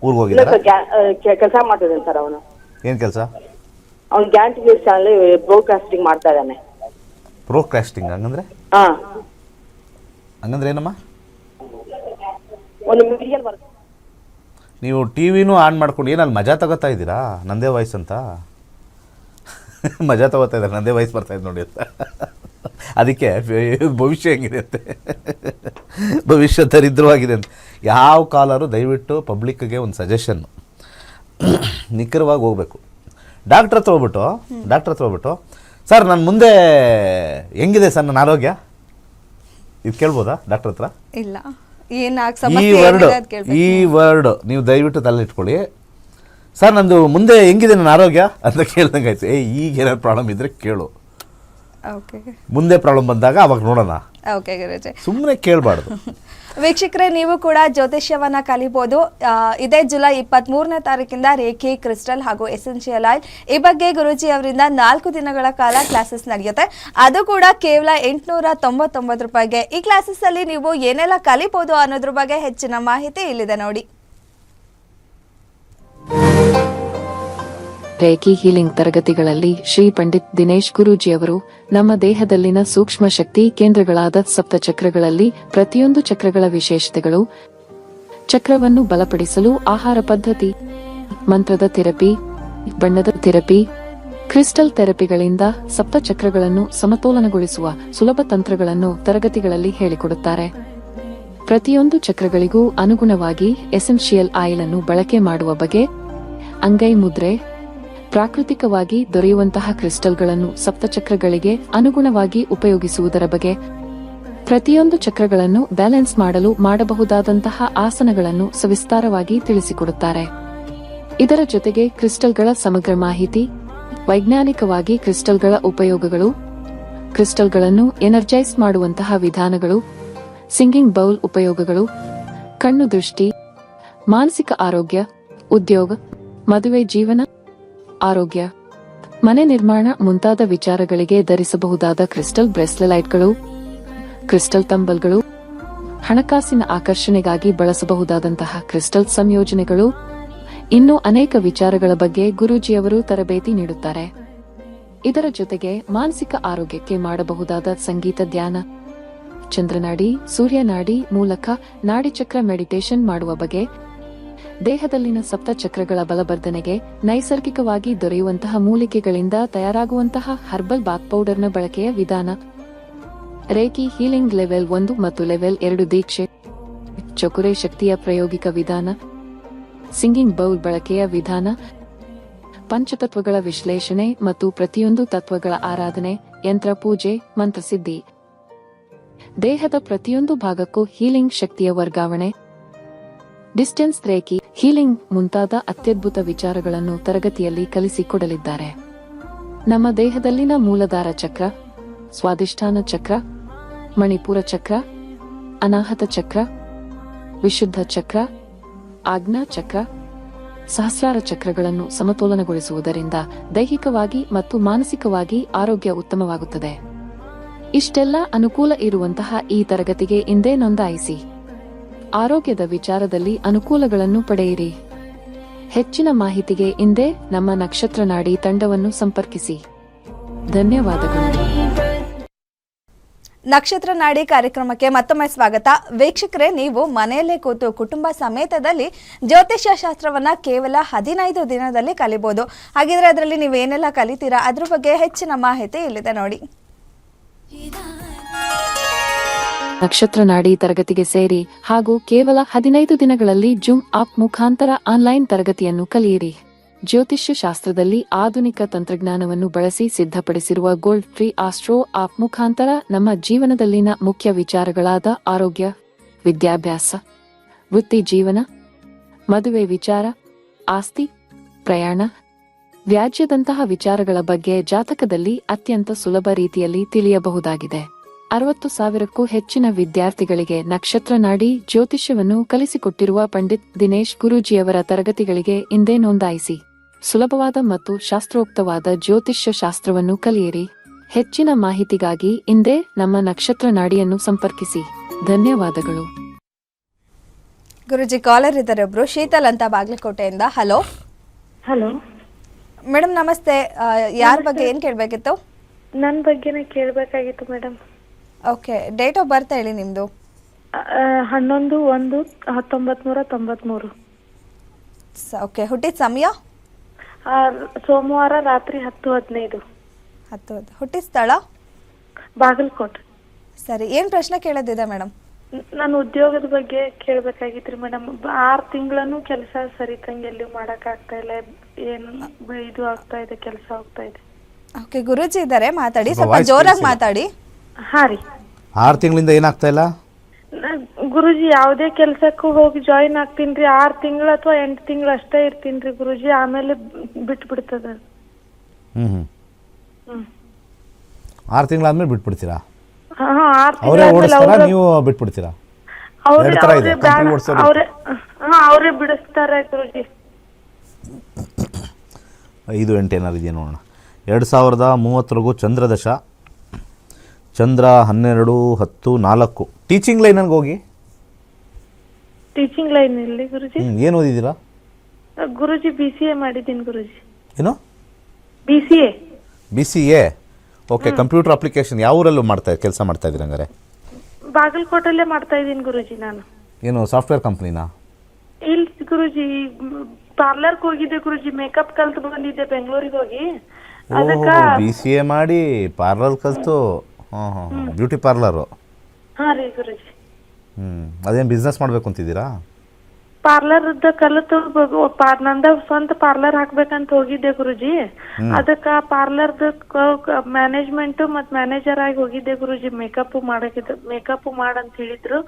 Speaker 2: ಊರಿಗೆ ಹೋಗಿದ್ದಾರೆ?
Speaker 5: ಕೆಲಸ ಮಾಡ್ತಿದ್ದಾನೆ ಸರ್ ಅವನು.
Speaker 2: ಏನು ಕೆಲಸ?
Speaker 5: ಅವ್ನು ಗ್ಯಾಂಟ್ ನ್ಯೂಸ್ ಚಾನಲ್ ಬ್ರೋಡ್ಕಾಸ್ಟಿಂಗ್ ಮಾಡ್ತಾ ಇದ್ದಾನೆ.
Speaker 2: ಬ್ರೋಡ್ಕಾಸ್ಟಿಂಗ್ ಹಂಗಂದ್ರೆ? ಹಂಗಂದ್ರೆ ಏನಮ್ಮ?
Speaker 5: ಒಂದು ಮೀಡಿಯಲ್ ವರ್ಕ್.
Speaker 2: ನೀವು ಟಿವಿನೂ ಆನ್ ಮಾಡ್ಕೊಂಡು ಏನಲ್ಲಿ ಮಜಾ ತಗೋತಾ ಇದ್ದೀರಾ? ನಂದೇ ವಾಯ್ಸ್ ಅಂತ ಮಜಾ ತಗೋತಾ ಇದ್ದಾರೆ. ನಂದೇ ವಾಯ್ಸ್ ಬರ್ತಾ ಇದೆ ನೋಡಿ ಅಂತ. ಅದಕ್ಕೆ ಭವಿಷ್ಯ ಹೆಂಗಿದೆ ಅಂತೆ, ಭವಿಷ್ಯ ದರಿದ್ರವಾಗಿದೆ ಅಂತ. ಯಾವ ಕಾಲರು ದಯವಿಟ್ಟು ಪಬ್ಲಿಕ್ಗೆ ಒಂದು ಸಜೆಷನ್ನು, ನಿಖರವಾಗಿ ಹೋಗಬೇಕು. ಡಾಕ್ಟ್ರ್ ಹತ್ರ ಹೋಗ್ಬಿಟ್ಟು ಸರ್ ನಾನು ಮುಂದೆ ಹೆಂಗಿದೆ ಸರ್ ನನ್ನ ಆರೋಗ್ಯ ಇದು ಕೇಳ್ಬೋದಾ ಡಾಕ್ಟ್ರ್ ಹತ್ರ?
Speaker 1: ಇಲ್ಲ,
Speaker 2: ಈ ವರ್ಡ್ ನೀವು ದಯವಿಟ್ಟು ತಲೆ ಇಟ್ಕೊಳ್ಳಿ. ಸರ್ ನಂದು ಮುಂದೆ ಹೆಂಗಿದೆ ನನ್ನ ಆರೋಗ್ಯ ಅಂತ ಕೇಳ್ದಂಗೆ ಆಯ್ತು. ಈಗ ಏನಾದ್ರು ಪ್ರಾಬ್ಲಮ್ ಇದ್ರೆ ಕೇಳು, ಮುಂದೆ ಪ್ರಾಬ್ಲಮ್ ಬಂದಾಗ ಅವಾಗ ನೋಡೋಣ.
Speaker 1: ಓಕೆ ಗುರುಜಿ,
Speaker 2: ಸುಮ್ಮನೆ ಕೇಳಬಾರ್ದು.
Speaker 1: ವೀಕ್ಷಕರೇ, ನೀವು ಕೂಡ ಜ್ಯೋತಿಷ್ಯವನ್ನ ಕಲಿಬಹುದು. ಇದೇ ಜುಲೈ 23ನೇ ತಾರೀಕಿಂದ ರೇಖೆ, ಕ್ರಿಸ್ಟಲ್ ಹಾಗೂ ಎಸೆನ್ಷಿಯಲ್ ಆಯಿಲ್ ಈ ಬಗ್ಗೆ ಗುರುಜಿ ಅವರಿಂದ 4 ದಿನಗಳ ಕಾಲ ಕ್ಲಾಸಸ್ ನಡೆಯುತ್ತೆ. ಅದು ಕೂಡ ಕೇವಲ 899 ರೂಪಾಯಿಗೆ. ಈ ಕ್ಲಾಸಸ್ ಅಲ್ಲಿ ನೀವು ಏನೆಲ್ಲ ಕಲಿಬಹುದು ಅನ್ನೋದ್ರ ಬಗ್ಗೆ ಹೆಚ್ಚಿನ ಮಾಹಿತಿ ಇಲ್ಲಿದೆ ನೋಡಿ.
Speaker 6: ರೇಖಿ ಹೀಲಿಂಗ್ ತರಗತಿಗಳಲ್ಲಿ ಶ್ರೀ ಪಂಡಿತ್ ದಿನೇಶ್ ಗುರೂಜಿ ಅವರು ನಮ್ಮ ದೇಹದಲ್ಲಿನ ಸೂಕ್ಷ್ಮ ಶಕ್ತಿ ಕೇಂದ್ರಗಳಾದ ಸಪ್ತಚಕ್ರಗಳಲ್ಲಿ ಪ್ರತಿಯೊಂದು ಚಕ್ರಗಳ ವಿಶೇಷತೆಗಳು, ಚಕ್ರವನ್ನು ಬಲಪಡಿಸಲು ಆಹಾರ ಪದ್ಧತಿ, ಮಂತ್ರದ ಥೆರಪಿ, ಬಣ್ಣದ ಥೆರಪಿ, ಕ್ರಿಸ್ಟಲ್ ಥೆರಪಿಗಳಿಂದ ಸಪ್ತಚಕ್ರಗಳನ್ನು ಸಮತೋಲನಗೊಳಿಸುವ ಸುಲಭ ತಂತ್ರಗಳನ್ನು ತರಗತಿಗಳಲ್ಲಿ ಹೇಳಿಕೊಡುತ್ತಾರೆ. ಪ್ರತಿಯೊಂದು ಚಕ್ರಗಳಿಗೂ ಅನುಗುಣವಾಗಿ ಎಸೆನ್ಷಿಯಲ್ ಆಯಿಲ್ ಅನ್ನು ಬಳಕೆ ಮಾಡುವ ಬಗೆ, ಅಂಗೈ ಮುದ್ರೆ, ಪ್ರಾಕೃತಿಕವಾಗಿ ದೊರೆಯುವಂತಹ ಕ್ರಿಸ್ಟಲ್ಗಳನ್ನು ಸಪ್ತಚಕ್ರಗಳಿಗೆ ಅನುಗುಣವಾಗಿ ಉಪಯೋಗಿಸುವುದರ ಬಗ್ಗೆ, ಪ್ರತಿಯೊಂದು ಚಕ್ರಗಳನ್ನು ಬ್ಯಾಲೆನ್ಸ್ ಮಾಡಲು ಮಾಡಬಹುದಾದಂತಹ ಆಸನಗಳನ್ನು ಸವಿಸ್ತಾರವಾಗಿ ತಿಳಿಸಿಕೊಡುತ್ತಾರೆ. ಇದರ ಜೊತೆಗೆ ಕ್ರಿಸ್ಟಲ್ಗಳ ಸಮಗ್ರ ಮಾಹಿತಿ, ವೈಜ್ಞಾನಿಕವಾಗಿ ಕ್ರಿಸ್ಟಲ್ಗಳ ಉಪಯೋಗಗಳು, ಕ್ರಿಸ್ಟಲ್ಗಳನ್ನು ಎನರ್ಜೈಸ್ ಮಾಡುವಂತಹ ವಿಧಾನಗಳು, ಸಿಂಗಿಂಗ್ ಬೌಲ್ ಉಪಯೋಗಗಳು, ಕಣ್ಣು ದೃಷ್ಟಿ, ಮಾನಸಿಕ ಆರೋಗ್ಯ, ಉದ್ಯೋಗ, ಮದುವೆ ಜೀವನ, ಆರೋಗ್ಯ, ಮನೆ ನಿರ್ಮಾಣ ಮುಂತಾದ ವಿಚಾರಗಳಿಗೆ ಧರಿಸಬಹುದಾದ ಕ್ರಿಸ್ಟಲ್ ಬ್ರೇಸ್ಲೆಟ್ಗಳು, ಕ್ರಿಸ್ಟಲ್ ತಂಬಲ್ಗಳು, ಹಣಕಾಸಿನ ಆಕರ್ಷಣೆಗಾಗಿ ಬಳಸಬಹುದಾದಂತಹ ಕ್ರಿಸ್ಟಲ್ ಸಂಯೋಜನೆಗಳು, ಇನ್ನೂ ಅನೇಕ ವಿಚಾರಗಳ ಬಗ್ಗೆ ಗುರೂಜಿಯವರು ತರಬೇತಿ ನೀಡುತ್ತಾರೆ. ಇದರ ಜೊತೆಗೆ ಮಾನಸಿಕ ಆರೋಗ್ಯಕ್ಕೆ ಮಾಡಬಹುದಾದ ಸಂಗೀತ ಧ್ಯಾನ, ಚಂದ್ರನಾಡಿ, ಸೂರ್ಯನಾಡಿ ಮೂಲಕ ನಾಡಿಚಕ್ರ ಮೆಡಿಟೇಷನ್ ಮಾಡುವ ಬಗೆ, ದೇಹದಲ್ಲಿನ ಸಪ್ತಚಕ್ರಗಳ ಬಲವರ್ಧನೆಗೆ ನೈಸರ್ಗಿಕವಾಗಿ ದೊರೆಯುವಂತಹ ಮೂಲಿಕೆಗಳಿಂದ ತಯಾರಾಗುವಂತಹ ಹರ್ಬಲ್ ಬಾತ್ ಪೌಡರ್ನ ಬಳಕೆಯ ವಿಧಾನ, ರೇಖಿ ಹೀಲಿಂಗ್ ಲೆವೆಲ್ 1 ಮತ್ತು ಲೆವೆಲ್ 2 ದೀಕ್ಷೆ, ಚಕುರೆ ಶಕ್ತಿಯ ಪ್ರಾಯೋಗಿಕ ವಿಧಾನ, ಸಿಂಗಿಂಗ್ ಬೌಲ್ ಬಳಕೆಯ ವಿಧಾನ, ಪಂಚತತ್ವಗಳ ವಿಶ್ಲೇಷಣೆ ಮತ್ತು ಪ್ರತಿಯೊಂದು ತತ್ವಗಳ ಆರಾಧನೆ, ಯಂತ್ರ ಪೂಜೆ, ಮಂತ್ರಸಿದ್ಧಿ, ದೇಹದ ಪ್ರತಿಯೊಂದು ಭಾಗಕ್ಕೂ ಹೀಲಿಂಗ್ ಶಕ್ತಿಯ ವರ್ಗಾವಣೆ, ಡಿಸ್ಟೆನ್ಸ್ ರೇಖಿ ಹೀಲಿಂಗ್ ಮುಂತಾದ ಅತ್ಯದ್ಭುತ ವಿಚಾರಗಳನ್ನು ತರಗತಿಯಲ್ಲಿ ಕಲಿಸಿಕೊಡಲಿದ್ದಾರೆ. ನಮ್ಮ ದೇಹದಲ್ಲಿನ ಮೂಲಾಧಾರ ಚಕ್ರ, ಸ್ವಾದಿಷ್ಠಾನ ಚಕ್ರ, ಮಣಿಪುರ ಚಕ್ರ, ಅನಾಹತ ಚಕ್ರ, ವಿಶುದ್ಧ ಚಕ್ರ, ಆಜ್ಞಾ ಚಕ್ರ, ಸಹಸ್ರಾರ ಚಕ್ರಗಳನ್ನು ಸಮತೋಲನಗೊಳಿಸುವುದರಿಂದ ದೈಹಿಕವಾಗಿ ಮತ್ತು ಮಾನಸಿಕವಾಗಿ ಆರೋಗ್ಯ ಉತ್ತಮವಾಗುತ್ತದೆ. ಇಷ್ಟೆಲ್ಲ ಅನುಕೂಲ ಇರುವಂತಹ ಈ ತರಗತಿಗೆ ಇಂದೇ ನೋಂದಾಯಿಸಿ ಆರೋಗ್ಯದ ವಿಚಾರದಲ್ಲಿ ಅನುಕೂಲಗಳನ್ನು ಪಡೆಯಿರಿ. ಹೆಚ್ಚಿನ ಮಾಹಿತಿಗೆ ಇಂದೇ ನಮ್ಮ ನಕ್ಷತ್ರ ನಾಡಿ ತಂಡವನ್ನು ಸಂಪರ್ಕಿಸಿ. ಧನ್ಯವಾದಗಳು.
Speaker 1: ನಕ್ಷತ್ರ ನಾಡಿ ಕಾರ್ಯಕ್ರಮಕ್ಕೆ ಮತ್ತೊಮ್ಮೆ ಸ್ವಾಗತ. ವೀಕ್ಷಕರೇ, ನೀವು ಮನೆಯಲ್ಲೇ ಕೂತು ಕುಟುಂಬ ಸಮೇತದಲ್ಲಿ ಜ್ಯೋತಿಷ್ಯ ಶಾಸ್ತ್ರವನ್ನ ಕೇವಲ 15 ದಿನದಲ್ಲಿ ಕಲಿಬಹುದು. ಹಾಗಿದ್ರೆ ಅದರಲ್ಲಿ ನೀವೇನೆಲ್ಲ ಕಲಿತೀರಾ ಅದ್ರ ಬಗ್ಗೆ ಹೆಚ್ಚಿನ ಮಾಹಿತಿ ಇಲ್ಲಿದೆ ನೋಡಿ.
Speaker 6: ನಕ್ಷತ್ರ ನಾಡಿ ತರಗತಿಗೆ ಸೇರಿ ಹಾಗೂ ಕೇವಲ 15 ದಿನಗಳಲ್ಲಿ ಜೂಮ್ ಆಪ್ ಮುಖಾಂತರ ಆನ್ಲೈನ್ ತರಗತಿಯನ್ನು ಕಲಿಯಿರಿ. ಜ್ಯೋತಿಷ್ಯ ಶಾಸ್ತ್ರದಲ್ಲಿ ಆಧುನಿಕ ತಂತ್ರಜ್ಞಾನವನ್ನು ಬಳಸಿ ಸಿದ್ಧಪಡಿಸಿರುವ ಗೋಲ್ಡ್ ಫ್ರೀ ಆಸ್ಟ್ರೋ ಆಪ್ ಮುಖಾಂತರ ನಮ್ಮ ಜೀವನದಲ್ಲಿನ ಮುಖ್ಯ ವಿಚಾರಗಳಾದ ಆರೋಗ್ಯ, ವಿದ್ಯಾಭ್ಯಾಸ, ವೃತ್ತಿ ಜೀವನ, ಮದುವೆ ವಿಚಾರ, ಆಸ್ತಿ, ಪ್ರಯಾಣ, ವ್ಯಾಜ್ಯದಂತಹ ವಿಚಾರಗಳ ಬಗ್ಗೆ ಜಾತಕದಲ್ಲಿ ಅತ್ಯಂತ ಸುಲಭ ರೀತಿಯಲ್ಲಿ ತಿಳಿಯಬಹುದಾಗಿದೆ. 60,000ಕ್ಕೂ ಹೆಚ್ಚಿನ ವಿದ್ಯಾರ್ಥಿಗಳಿಗೆ ನಕ್ಷತ್ರ ನಾಡಿ ಜ್ಯೋತಿಷ್ಯವನ್ನು ಕಲಿಸಿಕೊಟ್ಟಿರುವ ಪಂಡಿತ್ ದಿನೇಶ್ ಗುರೂಜಿಯವರ ತರಗತಿಗಳಿಗೆ ಇಂದೇ ನೋಂದಾಯಿಸಿ. ಸುಲಭವಾದ ಮತ್ತು ಶಾಸ್ತ್ರೋಕ್ತವಾದ ಜ್ಯೋತಿಷ್ಯ ಶಾಸ್ತ್ರವನ್ನು ಕಲಿಯಿರಿ. ಹೆಚ್ಚಿನ ಮಾಹಿತಿಗಾಗಿ ಇಂದೇ ನಮ್ಮ ನಕ್ಷತ್ರ ನಾಡಿಯನ್ನು ಸಂಪರ್ಕಿಸಿ. ಧನ್ಯವಾದಗಳು.
Speaker 1: ಗುರುಜಿ, ಕಾಲರ್ ಇದ್ದಾರೆ ಒಬ್ರು, ಶೀತಲ್ ಅಂತ ಬಾಗಲಕೋಟೆಯಿಂದ. ಹಲೋ.
Speaker 7: ಹಲೋ
Speaker 1: ಮೇಡಮ್ ನಮಸ್ತೆ. ಯಾರ ಬಗ್ಗೆ ಏನ್ ಕೇಳಬೇಕಿತ್ತು?
Speaker 7: ನನ್ನ ಬಗ್ಗೆನೇ ಕೇಳಬೇಕಾಗಿತ್ತು madam.
Speaker 1: Okay, date of birth ಹೇಳಿ ನಿಮ್ದು.
Speaker 7: 11/1/1993.
Speaker 1: ಓಕೆ, ಹುಟ್ಟಿದ ಸಮಯ?
Speaker 7: ಸೋಮವಾರ ರಾತ್ರಿ 10:15.
Speaker 1: ಹುಟ್ಟಿದ ಸ್ಥಳ?
Speaker 7: ಬಾಗಲಕೋಟೆ.
Speaker 1: ಸರಿ, ಏನ್ ಪ್ರಶ್ನೆ ಕೇಳೋದಿದೆ ಮೇಡಮ್?
Speaker 7: ನಾನು ಉದ್ಯೋಗದ ಬಗ್ಗೆ ಕೇಳ್ಬೇಕಾಗಿತ್ರಿ ಮೇಡಮ್. 6 ತಿಂಗಳನ್ನು ಕೆಲಸ ಸರಿತಂಗೆ ಎಲ್ಲಿ ಮಾಡಕ್ ಆಗ್ತಾ ಇಲ್ಲ. ಏನು ಇದು ಆಗ್ತಾ ಇದೆ, ಕೆಲಸ ಹೋಗ್ತಾ ಇದೆ.
Speaker 1: ಓಕೆ, ಗುರುಜಿ ಇದ್ದಾರೆ, ಮಾತಾಡಿ,
Speaker 2: ಸ್ವಲ್ಪ
Speaker 1: ಸ್ವಲ್ಪ
Speaker 2: voice
Speaker 1: ಜೋರಾಗಿ
Speaker 2: ಕೇಳಿಸಿಲ್ಲ.
Speaker 1: ಮಾತಾಡಿ.
Speaker 7: ಹಾ ರೀ
Speaker 2: 6 ತಿಂಗಳಿಂದ ಏನಾಗ್ತಾ ಇಲ್ಲ?
Speaker 7: ಗುರುಜಿ, ಯಾವುದೇ ಕೆಲ್ಸಕ್ಕೂ ಹೋಗಿ ಜಾಯಿನ್ ಆಗ್ತೀನ್ರಿ. 6 ತಿಂಗಳು ಅಥವಾ 8 ತಿಂಗಳು ಅಷ್ಟೇ ಇರ್ತೀನ್ರಿ ಗುರುಜಿ, ಆಮೇಲೆ ಬಿಟ್ಬಿಡ್ತದ.
Speaker 2: ಹ್ಮ್
Speaker 7: ಹ್ಮ್
Speaker 2: 6 ತಿಂಗಳಾದ್ಮೇಲೆ ಬಿಟ್ಬಿಡ್ತೀರಾ?
Speaker 7: ಹಾ 6
Speaker 2: ಅವರೇ
Speaker 7: ತಿಂಗಳಾದ್ಮೇಲೆ
Speaker 2: ಓಡಿಸ್ತಾರಾ, ನೀವು ಬಿಟ್ಬಿಡ್ತೀರಾ? ಎರಡು ಥರ ಇದೆ, ಕಂಪನಿ ಓಡಿಸೋದು.
Speaker 7: ಅವರೇ ಬಿಡಿಸ್ತಾರೆ ಗುರುಜಿ.
Speaker 2: 5-8 ಏನಾರು ಇದೆಯಾ ನೋಡೋಣ. 2030 ಚಂದ್ರದಶ, ಚಂದ್ರ 12-10-4. ಟೀಚಿಂಗ್ ಲೈನಲ್ಲಿ ಹೋಗಿ.
Speaker 7: ಟೀಚಿಂಗ್ ಲೈನ್ ಇಲ್ಲಿ ಗುರುಜಿ.
Speaker 2: ಏನು ಓದಿದ್ದೀರಾ
Speaker 7: ಗುರುಜಿ BCA ಮಾಡಿದ್ದೀನಿ ಗುರುಜಿ.
Speaker 2: ಏನು?
Speaker 7: BCA.
Speaker 2: BCA. Okay, computer application. ಯಾವ ಊರಲ್ಲೂ ಕೆಲಸ ಮಾಡ್ತಾ ಇದ್ದೀರಿ ಹಂಗಾರೆ?
Speaker 7: ಬಾಗಲಕೋಟಲ್ಲೇ ಮಾಡ್ತಾ ಇದ್ದೀನಿ ಗುರುಜಿ ನಾನು.
Speaker 2: ಏನು ಸಾಫ್ಟ್ವೇರ್ ಕಂಪ್ನಿನಾ?
Speaker 7: ಇಲ್ಲಿ ಗುರುಜಿ ಪಾರ್ಲರ್ಗೆ ಹೋಗಿದ್ದೆ ಗುರುಜಿ, ಮೇಕಪ್ ಕಲ್ತು ಬಂದಿದ್ದೆ ಬೆಂಗಳೂರಿಗೆ ಹೋಗಿ. ಅದಕ್ಕ
Speaker 2: BCA ಮಾಡಿ ಪಾರ್ಲರ್ ಕಲಿತು. ಹಾಂ, ಬ್ಯೂಟಿ ಪಾರ್ಲರು.
Speaker 7: ಹಾ ರೀ ಗುರುಜಿ.
Speaker 2: ಅದೇನು ಬಿಸ್ನೆಸ್ ಮಾಡಬೇಕು ಅಂತಿದ್ದೀರಾ?
Speaker 7: ಪಾರ್ಲರ್ ಕಲಿತು ನಂದ ಸ್ವಂತ ಪಾರ್ಲರ್ ಹಾಕ್ಬೇಕಂತ ಹೋಗಿದ್ದೆ ಗುರುಜಿ. ಅದಕ್ಕ ಪಾರ್ಲರ್ದ ಮ್ಯಾನೇಜ್ಮೆಂಟ್ ಮತ್ ಮ್ಯಾನೇಜರ್ ಆಗಿ ಹೋಗಿದ್ದೆ ಗುರುಜಿ. ಮೇಕಪ್ ಮಾಡಂತ ಹೇಳಿದ್ರು.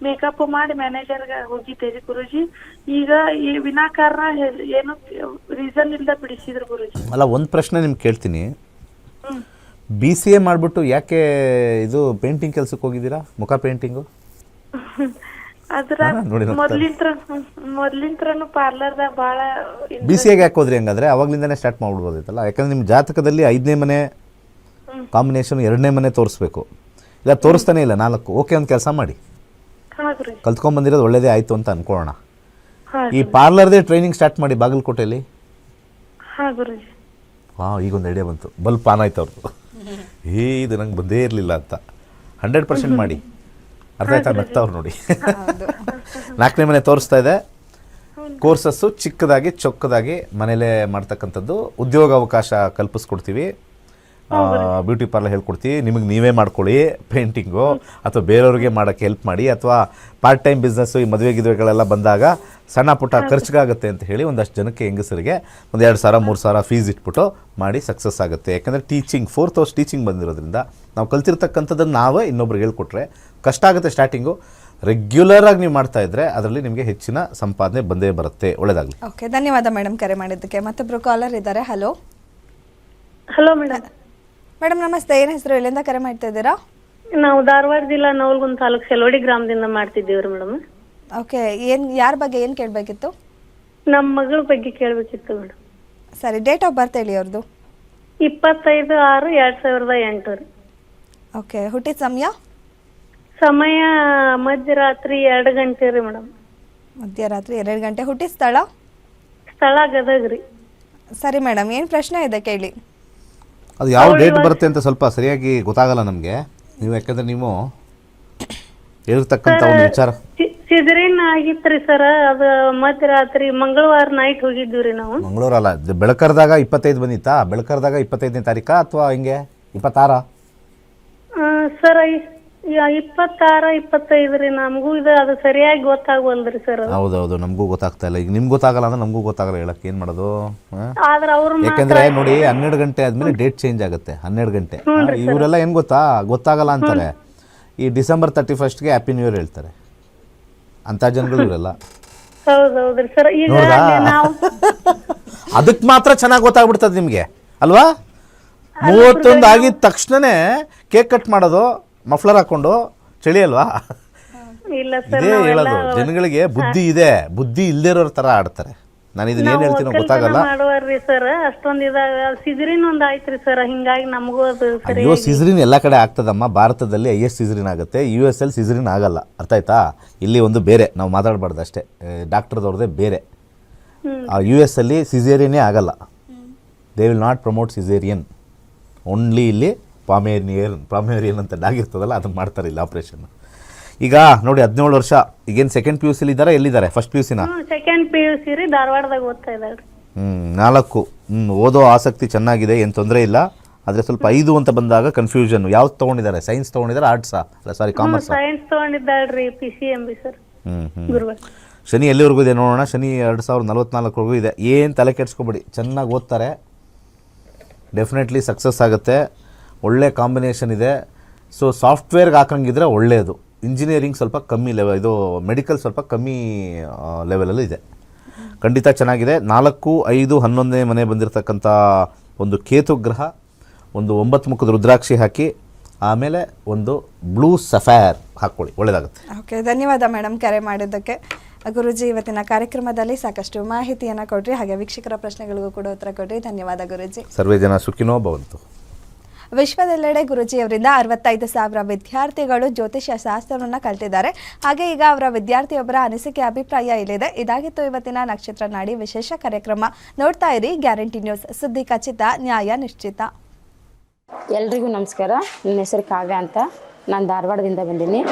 Speaker 7: ಮೇಕಪ್ ಮಾಡಿ ಮ್ಯಾನೇಜರ್ ಹೋಗಿದ್ದೇರಿ ಗುರುಜಿ. ಈಗ ಈ ವಿನಾಕಾರಣ ಏನು ರೀಸನ್ ಇಲ್ದ ಬಿಡಿಸಿದ್ರು ಗುರುಜಿ.
Speaker 2: ಅಲ್ಲ, ಒಂದು ಪ್ರಶ್ನೆ ನಿಮ್ಗೆ ಕೇಳ್ತೀನಿ. BCA ಮಾಡಿಬಿಟ್ಟು ಯಾಕೆ ಇದು ಪೇಂಟಿಂಗ್ ಕೆಲಸಕ್ಕೆ ಹೋಗಿದ್ದೀರಾ? ಮುಖ ಪೇಂಟಿಂಗು?
Speaker 7: ಅದ್ರ ಮೊದ್ಲಿಂತ್ರನು ಪಾರ್ಲರ್ದಾಗ ಭಾಳ.
Speaker 2: BCAಗೆ ಯಾಕೆ ಹೋದ್ರಿ ಹಂಗಾದ್ರೆ? ಅವಾಗ್ಲಿಂದನೇ ಸ್ಟಾರ್ಟ್ ಮಾಡ್ಬಿಡ್ಬೋದಿತ್ತಲ್ಲ. ಯಾಕಂದ್ರೆ ನಿಮ್ಮ ಜಾತಕದಲ್ಲಿ 5ನೇ ಮನೆ ಕಾಂಬಿನೇಷನ್, 2ನೇ ಮನೆ ತೋರಿಸ್ಬೇಕು. ಇಲ್ಲ ತೋರಿಸ್ತಾನೆ ಇಲ್ಲ 4. ಓಕೆ, ಒಂದು ಕೆಲಸ ಮಾಡಿ, ಕಲ್ತ್ಕೊಂಡ್ಬಂದಿರೋದು ಒಳ್ಳೇದೇ ಆಯಿತು ಅಂತ ಅನ್ಕೊಳ್ಳೋಣ. ಈ ಪಾರ್ಲರ್ದೇ ಟ್ರೈನಿಂಗ್ ಸ್ಟಾರ್ಟ್ ಮಾಡಿ ಬಾಗಲಕೋಟೆಯಲ್ಲಿ. ಈಗೊಂದು ಐಡಿಯಾ ಬಂತು, ಬಲ್ಪ್ ಆನ್ ಆಯ್ತು ಅವ್ರದ್ದು. ಇದು ನಂಗೆ ಬಂದೇ ಇರಲಿಲ್ಲ ಅಂತ. 100% ಮಾಡಿ. ಅರ್ಥ ಆಯ್ತಾ? ನಗ್ತಾವ್ರು ನೋಡಿ. 4ನೇ ಮನೆ ತೋರಿಸ್ತಾ ಇದೆ. ಕೋರ್ಸಸ್ಸು ಚಿಕ್ಕದಾಗಿ ಚೊಕ್ಕದಾಗಿ ಮನೇಲೇ ಮಾಡ್ತಕ್ಕಂಥದ್ದು. ಉದ್ಯೋಗ ಅವಕಾಶ ಕಲ್ಪಿಸ್ಕೊಡ್ತೀವಿ. ಬ್ಯೂಟಿ ಪಾರ್ಲರ್ ಹೇಳ್ಕೊಡ್ತೀವಿ. ನಿಮಗೆ ನೀವೇ ಮಾಡ್ಕೊಳ್ಳಿ ಪೇಂಟಿಂಗು, ಅಥವಾ ಬೇರೆಯವ್ರಿಗೆ ಮಾಡೋಕ್ಕೆ ಹೆಲ್ಪ್ ಮಾಡಿ, ಅಥವಾ ಪಾರ್ಟ್ ಟೈಮ್ ಬಿಸ್ನೆಸ್ಸು ಈ ಮದುವೆ ಗಿದುವೆಗಳೆಲ್ಲ ಬಂದಾಗ ಸಣ್ಣ ಪುಟ್ಟ ಖರ್ಚಿಗಾಗುತ್ತೆ ಅಂತ ಹೇಳಿ ಒಂದಷ್ಟು ಜನಕ್ಕೆ ಹೆಂಗಸರಿಗೆ 2,000-3,000 ಫೀಸ್ ಇಟ್ಬಿಟ್ಟು ಮಾಡಿ ಸಕ್ಸಸ್ ಆಗುತ್ತೆ. ಯಾಕಂದರೆ ಟೀಚಿಂಗ್ 4th ಹೌಸ್ ಟೀಚಿಂಗ್ ಬಂದಿರೋದ್ರಿಂದ ನಾವು ಕಲ್ತಿರ್ತಕ್ಕಂಥದ್ದನ್ನು ನಾವೇ ಇನ್ನೊಬ್ರಿಗೆ ಹೇಳ್ಕೊಟ್ರೆ ಕಷ್ಟ ಆಗುತ್ತೆ. ಸ್ಟಾರ್ಟಿಂಗು ರೆಗ್ಯುಲರಾಗಿ ನೀವು ಮಾಡ್ತಾ ಇದ್ರೆ ಅದರಲ್ಲಿ ನಿಮಗೆ ಹೆಚ್ಚಿನ ಸಂಪಾದನೆ ಬಂದೇ ಬರುತ್ತೆ. ಒಳ್ಳೆಯದಾಗಲಿ.
Speaker 1: ಓಕೆ, ಧನ್ಯವಾದ ಮೇಡಮ್ ಕರೆ ಮಾಡಿದ್ದಕ್ಕೆ. ಮತ್ತೊಬ್ರು ಕಾಲರ್ ಇದ್ದಾರೆ. Hello
Speaker 7: madam.
Speaker 1: ಮೇಡಮ್ ನಮಸ್ತೆ, ಏನು ಹೆಸರು, ಎಲ್ಲಿಂದ ಕರೆ ಮಾಡ್ತಾ ಇದ್ದೀರಾ?
Speaker 7: ನಾವು ಧಾರವಾಡ ಜಿಲ್ಲಾ ನವಲಗುಂದ ತಾಲೂಕು ಸೆಲೋಡಿ ಗ್ರಾಮದಿಂದ ಮಾಡ್ತಿದ್ದೀವ್ರಿ ಮೇಡಮ್.
Speaker 1: ಓಕೆ, ಯಾರ ಬಗ್ಗೆ ಏನು ಕೇಳಬೇಕಿತ್ತು?
Speaker 7: ನಮ್ಮ ಮಗಳ ಬಗ್ಗೆ ಕೇಳಬೇಕಿತ್ತು ಮೇಡಮ್.
Speaker 1: ಸರಿ, ಡೇಟ್ ಆಫ್ ಬರ್ತ್ ಹೇಳಿ ಅವ್ರದ್ದು.
Speaker 7: 25/6/2008 ರೀ.
Speaker 1: ಓಕೆ, ಹುಟ್ಟಿದ
Speaker 7: ಸಮಯ ಮಧ್ಯರಾತ್ರಿ 2 ಗಂಟೆ ರೀ ಮೇಡಮ್.
Speaker 1: ಮಧ್ಯರಾತ್ರಿ 2 ಗಂಟೆ. ಹುಟ್ಟಿದ ಸ್ಥಳ
Speaker 7: ಗದಗ ರೀ.
Speaker 1: ಸರಿ ಮೇಡಮ್, ಏನು ಪ್ರಶ್ನೆ ಇದೆ ಕೇಳಿ.
Speaker 2: ಅದು ಯಾವ ಡೇಟ್ ಬರುತ್ತೆ ಅಂತ ಸ್ವಲ್ಪ ಸರಿಯಾಗಿ ಗೊತ್ತಾಗಲ್ಲ ನಮಗೆ. ನೀವು ಯಾಕಂದರೆ ನೀವು ಹೇಳಿರ್ತಕ್ಕಂಥ ಒಂದು ವಿಚಾರ.
Speaker 7: ಸಿಜರಿನ್ ಆಗಿತ್ರಿ ಸರ್. ಅದು ಮಧ್ಯರಾತ್ರಿ ಮಂಗಳವಾರ ನೈಟ್ ಹೋಗಿದ್ವಿ ರೀ ನಾವು.
Speaker 2: ಮಂಗಳೂರಲ್ಲ, ಬೆಳಕರ್ದಾಗ 25 ಬಂದಿತ್ತಾ? ಬೆಳಕರ್ದಾಗ 25ನೇ ತಾರೀಕಾ ಅಥವಾ ಹಿಂಗೆ 26?
Speaker 7: ಸರ್ 26-25 ರೀ. ನಮಗೂ ಅದು ಸರಿಯಾಗಿ ಗೊತ್ತಾಗವಲ್ರಿ ಸರ್.
Speaker 2: ಹೌದೌದು, ನಮಗೂ ಗೊತ್ತಾಗ್ತಾ ಇಲ್ಲ. ಈಗ ನಿಮ್ಗೆ ಗೊತ್ತಾಗಲ್ಲ ಅಂದ್ರೆ ನಮಗೂ ಗೊತ್ತಾಗಲ್ಲ. ಹೇಳಕ್ಕೆ ಏನು ಮಾಡೋದು?
Speaker 7: ಆದ್ರೆ ಅವ್ರು
Speaker 2: ಯಾಕಂದ್ರೆ ನೋಡಿ 12 ಗಂಟೆ ಆದಮೇಲೆ ಡೇಟ್ ಚೇಂಜ್ ಆಗುತ್ತೆ. 12 ಗಂಟೆ. ಇವರೆಲ್ಲ ಏನು ಗೊತ್ತಾಗಲ್ಲ ಅಂತಾರೆ. ಈ ಡಿಸೆಂಬರ್ 31ಗೆ ಹ್ಯಾಪಿ ನ್ಯೂ ಇಯರ್ ಹೇಳ್ತಾರೆ. ಅಂಥ ಜನಗಳು ಇವರೆಲ್ಲ.
Speaker 7: ಹೌದೌದ್ರಿ ಸರ್. ಈಗ ನಾವು
Speaker 2: ಅದಕ್ಕೆ ಮಾತ್ರ ಚೆನ್ನಾಗಿ ಗೊತ್ತಾಗ್ಬಿಡ್ತದೆ ನಿಮಗೆ ಅಲ್ವಾ? 31 ಆಗಿದ ತಕ್ಷಣನೇ ಕೇಕ್ ಕಟ್ ಮಾಡೋದು, ಮಫ್ಲರ್ ಹಾಕೊಂಡು, ಚಳಿ ಅಲ್ವಾ?
Speaker 7: ಇಲ್ಲ ಸರ್,
Speaker 2: ಇದೇ ಹೇಳೋದು ಜನಗಳಿಗೆ. ಬುದ್ಧಿ ಇದೆ, ಬುದ್ಧಿ ಇಲ್ಲದೇ ಇರೋರ ಥರ ಆಡ್ತಾರೆ. ನಾನು ಇದನ್ನ ಏನು ಹೇಳ್ತೀನೋ ಗೊತ್ತಾಗಲ್ಲ.
Speaker 7: ಮಾಡುವರ್ರಿ ಸರ್. ಅಷ್ಟೊಂದು ಸಿಜರಿನ್ ಒಂದು ಆಯ್ತ್ರಿ ಸರ್. ಹಿಂಗಾಗಿ ನಮಗೂ ಅದು ಸರಿ.
Speaker 2: ಅಯ್ಯೋ, ಸಿಜರಿನ್ ಎಲ್ಲ ಕಡೆ ಆಗ್ತದಮ್ಮ. ಭಾರತದಲ್ಲಿ ಹೈಯೆಸ್ಟ್ ಸಿಜರಿನ್ ಆಗುತ್ತೆ. US ಅಲ್ಲಿ ಸಿಜರಿನ್ ಆಗಲ್ಲ. ಅರ್ಥ ಆಯ್ತಾ? ಇಲ್ಲಿ ಒಂದು ಬೇರೆ ನಾವು ಮಾತಾಡಬಾರ್ದು ಅಷ್ಟೇ. ಡಾಕ್ಟರ್ದವ್ರದ್ದೇ ಬೇರೆ. US ಅಲ್ಲಿ ಸಿಸೇರಿಯನ್ನೇ ಆಗಲ್ಲ. They will not promote caesarean. Only ಇಲ್ಲಿ ಪಾಮೇರಿಯನ್ ಅಂತ ಆಗಿರ್ತದಲ್ಲ, ಅದನ್ನು ಮಾಡ್ತಾರೆ ಇಲ್ಲಿ ಆಪ್ರೇಷನ್. ಈಗ ನೋಡಿ 17 ವರ್ಷ. ಈಗೇನು ಸೆಕೆಂಡ್ PUC ಇದ್ದಾರೆ? ಎಲ್ಲಿದ್ದಾರೆ? ಫಸ್ಟ್ PUC
Speaker 7: ಸೆಕೆಂಡ್ PUC ರೀ, ಧಾರವಾಡದಾಗ ಓದ್ತಾ ಇದ್ದಾರೆ.
Speaker 2: 4. ಓದೋ ಆಸಕ್ತಿ ಚೆನ್ನಾಗಿದೆ, ಏನು ತೊಂದರೆ ಇಲ್ಲ. ಆದರೆ ಸ್ವಲ್ಪ 5 ಅಂತ ಬಂದಾಗ ಕನ್ಫ್ಯೂಷನ್. ಯಾವ್ದು ತೊಗೊಂಡಿದ್ದಾರೆ, ಸೈನ್ಸ್ ತೊಗೊಂಡಿದ್ದಾರೆ, ಆರ್ಟ್ಸಾ, ಅಲ್ಲ ಸಾರಿ ಕಾಮರ್ಸಾ?
Speaker 7: ಸೈನ್ಸ್ ತಗೊಂಡಿದ್ದಾಳ್ರಿ PCMB ಸರ್. ಗುರುವಾರ
Speaker 2: ಶನಿ ಎಲ್ಲಿವರೆಗೂ ಇದೆ ನೋಡೋಣ. ಶನಿ 2044ವರೆಗೂ ಇದೆ. ಏನು ತಲೆ ಕೆಡ್ಸ್ಕೊಬೇಡಿ, ಚೆನ್ನಾಗಿ ಓದ್ತಾರೆ, ಡೆಫಿನೆಟ್ಲಿ ಸಕ್ಸಸ್ ಆಗುತ್ತೆ. ಒಳ್ಳೆ ಕಾಂಬಿನೇಷನ್ ಇದೆ. ಸೊ ಸಾಫ್ಟ್ವೇರ್ಗೆ ಹಾಕಂಗಿದ್ರೆ ಒಳ್ಳೆಯದು. ಇಂಜಿನಿಯರಿಂಗ್ ಸ್ವಲ್ಪ ಕಮ್ಮಿ ಲೆವೆಲ್, ಇದು ಮೆಡಿಕಲ್ ಸ್ವಲ್ಪ ಕಮ್ಮಿ ಲೆವೆಲಲ್ಲಿ ಇದೆ. ಖಂಡಿತ ಚೆನ್ನಾಗಿದೆ. 4, 5, 11ನೇ ಮನೆ ಬಂದಿರತಕ್ಕಂಥ ಒಂದು ಕೇತು ಗ್ರಹ, ಒಂದು 9 ಮುಖದ ರುದ್ರಾಕ್ಷಿ ಹಾಕಿ, ಆಮೇಲೆ ಒಂದು ಬ್ಲೂ ಸಫೈರ್ ಹಾಕ್ಕೊಳ್ಳಿ, ಒಳ್ಳೆಯದಾಗುತ್ತೆ.
Speaker 1: ಓಕೆ, ಧನ್ಯವಾದ ಮೇಡಮ್ ಕರೆ ಮಾಡಿದ್ದಕ್ಕೆ. ಗುರುಜಿ, ಇವತ್ತಿನ ಕಾರ್ಯಕ್ರಮದಲ್ಲಿ ಸಾಕಷ್ಟು ಮಾಹಿತಿಯನ್ನು ಕೊಟ್ರಿ, ಹಾಗೆ ವೀಕ್ಷಕರ ಪ್ರಶ್ನೆಗಳಿಗೂ ಕೂಡ ಉತ್ತರ ಕೊಟ್ರಿ. ಧನ್ಯವಾದ ಗುರುಜಿ.
Speaker 2: ಸರ್ವೇ ಜನ ಸುಖಿನೋ ಭವಂತು.
Speaker 1: ವಿಶ್ವದೆಲ್ಲೆಡೆ ಗುರುಜಿಯವರಿಂದ 65,000 ವಿದ್ಯಾರ್ಥಿಗಳು ಜ್ಯೋತಿಷ್ಯ ಶಾಸ್ತ್ರವನ್ನು ಕಲ್ತಿದ್ದಾರೆ. ಹಾಗೆ ಈಗ ಅವರ ವಿದ್ಯಾರ್ಥಿಯೊಬ್ಬರ ಅನಿಸಿಕೆ ಅಭಿಪ್ರಾಯ ಇಲ್ಲಿದೆ. ಇದಾಗಿತ್ತು ಇವತ್ತಿನ ನಕ್ಷತ್ರ ನಾಡಿ ವಿಶೇಷ ಕಾರ್ಯಕ್ರಮ. ನೋಡ್ತಾ ಇರಿ ಗ್ಯಾರಂಟಿ ನ್ಯೂಸ್, ಸುದ್ದಿ ಖಚಿತ, ನ್ಯಾಯ ನಿಶ್ಚಿತ.
Speaker 8: ಎಲ್ರಿಗೂ ನಮಸ್ಕಾರ. ನನ್ನ ಹೆಸರು ಕಾವ್ಯ ಅಂತ, ನಾನು ಧಾರವಾಡದಿಂದ ಬಂದೀನಿ.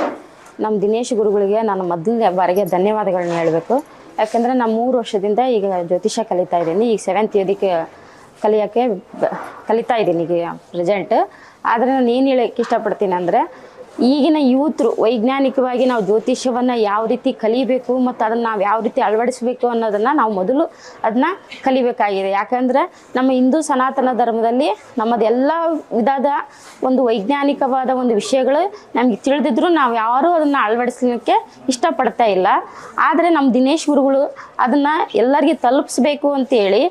Speaker 8: ನಮ್ಮ ದಿನೇಶ್ ಗುರುಗಳಿಗೆ ನಾನು ಮೊದಲನೇ ಬಾರಿಗೆ ಧನ್ಯವಾದಗಳನ್ನ ಹೇಳಬೇಕು. ಯಾಕಂದರೆ ನಾನು 3 ವರ್ಷದಿಂದ ಈಗ ಜ್ಯೋತಿಷ್ಯ ಕಲಿತಾ ಇದ್ದೀನಿ. ಈಗ 7th ಇದಕ್ಕೆ ಕಲಿತಾ ಇದ್ದೀನಿ ಈಗ ಪ್ರೆಸೆಂಟ್. ಆದರೆ ನಾನು ಏನು ಹೇಳೋಕ್ಕೆ ಇಷ್ಟಪಡ್ತೀನಿ ಅಂದರೆ, ಈಗಿನ ಯೂತ್ರು ವೈಜ್ಞಾನಿಕವಾಗಿ ನಾವು ಜ್ಯೋತಿಷ್ಯವನ್ನು ಯಾವ ರೀತಿ ಕಲಿಬೇಕು ಮತ್ತು ಅದನ್ನು ನಾವು ಯಾವ ರೀತಿ ಅಳವಡಿಸಬೇಕು ಅನ್ನೋದನ್ನು ನಾವು ಮೊದಲು ಅದನ್ನ ಕಲಿಬೇಕಾಗಿದೆ. ಯಾಕಂದರೆ ನಮ್ಮ ಹಿಂದೂ ಸನಾತನ ಧರ್ಮದಲ್ಲಿ ನಮ್ಮದೆಲ್ಲ ವಿಧದ ಒಂದು ವೈಜ್ಞಾನಿಕವಾದ ಒಂದು ವಿಷಯಗಳು ನಮಗೆ ತಿಳಿದಿದ್ರು ನಾವು ಯಾರೂ ಅದನ್ನು ಅಳವಡಿಸಲಿಕ್ಕೆ ಇಷ್ಟಪಡ್ತಾ ಇಲ್ಲ. ಆದರೆ ನಮ್ಮ ದಿನೇಶ್ ಗುರುಗಳು ಅದನ್ನು ಎಲ್ಲರಿಗೆ ತಲುಪಿಸ್ಬೇಕು ಅಂತೇಳಿ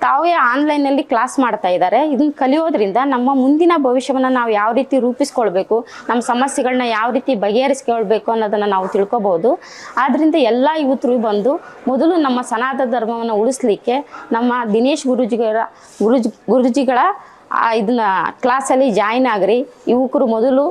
Speaker 8: ತಾವೇ ಆನ್ಲೈನಲ್ಲಿ ಕ್ಲಾಸ್ ಮಾಡ್ತಾ ಇದ್ದಾರೆ. ಇದನ್ನು ಕಲಿಯೋದ್ರಿಂದ ನಮ್ಮ ಮುಂದಿನ ಭವಿಷ್ಯವನ್ನು ನಾವು ಯಾವ ರೀತಿ ರೂಪಿಸ್ಕೊಳ್ಬೇಕು, ನಮ್ಮ ಸಮಸ್ಯೆಗಳನ್ನ ಯಾವ ರೀತಿ ಬಗೆಹರಿಸ್ಕೊಳ್ಬೇಕು ಅನ್ನೋದನ್ನು ನಾವು ತಿಳ್ಕೊಬೋದು. ಆದ್ದರಿಂದ ಎಲ್ಲ ಯುವಕರು ಬಂದು ಮೊದಲು ನಮ್ಮ ಸನಾತನ ಧರ್ಮವನ್ನು ಉಳಿಸ್ಲಿಕ್ಕೆ ನಮ್ಮ ದಿನೇಶ್ ಗುರುಜಿಗಳ ಇದನ್ನ ಕ್ಲಾಸಲ್ಲಿ ಜಾಯಿನ್ ಆಗ್ರಿ. ಯುವಕರು ಮೊದಲು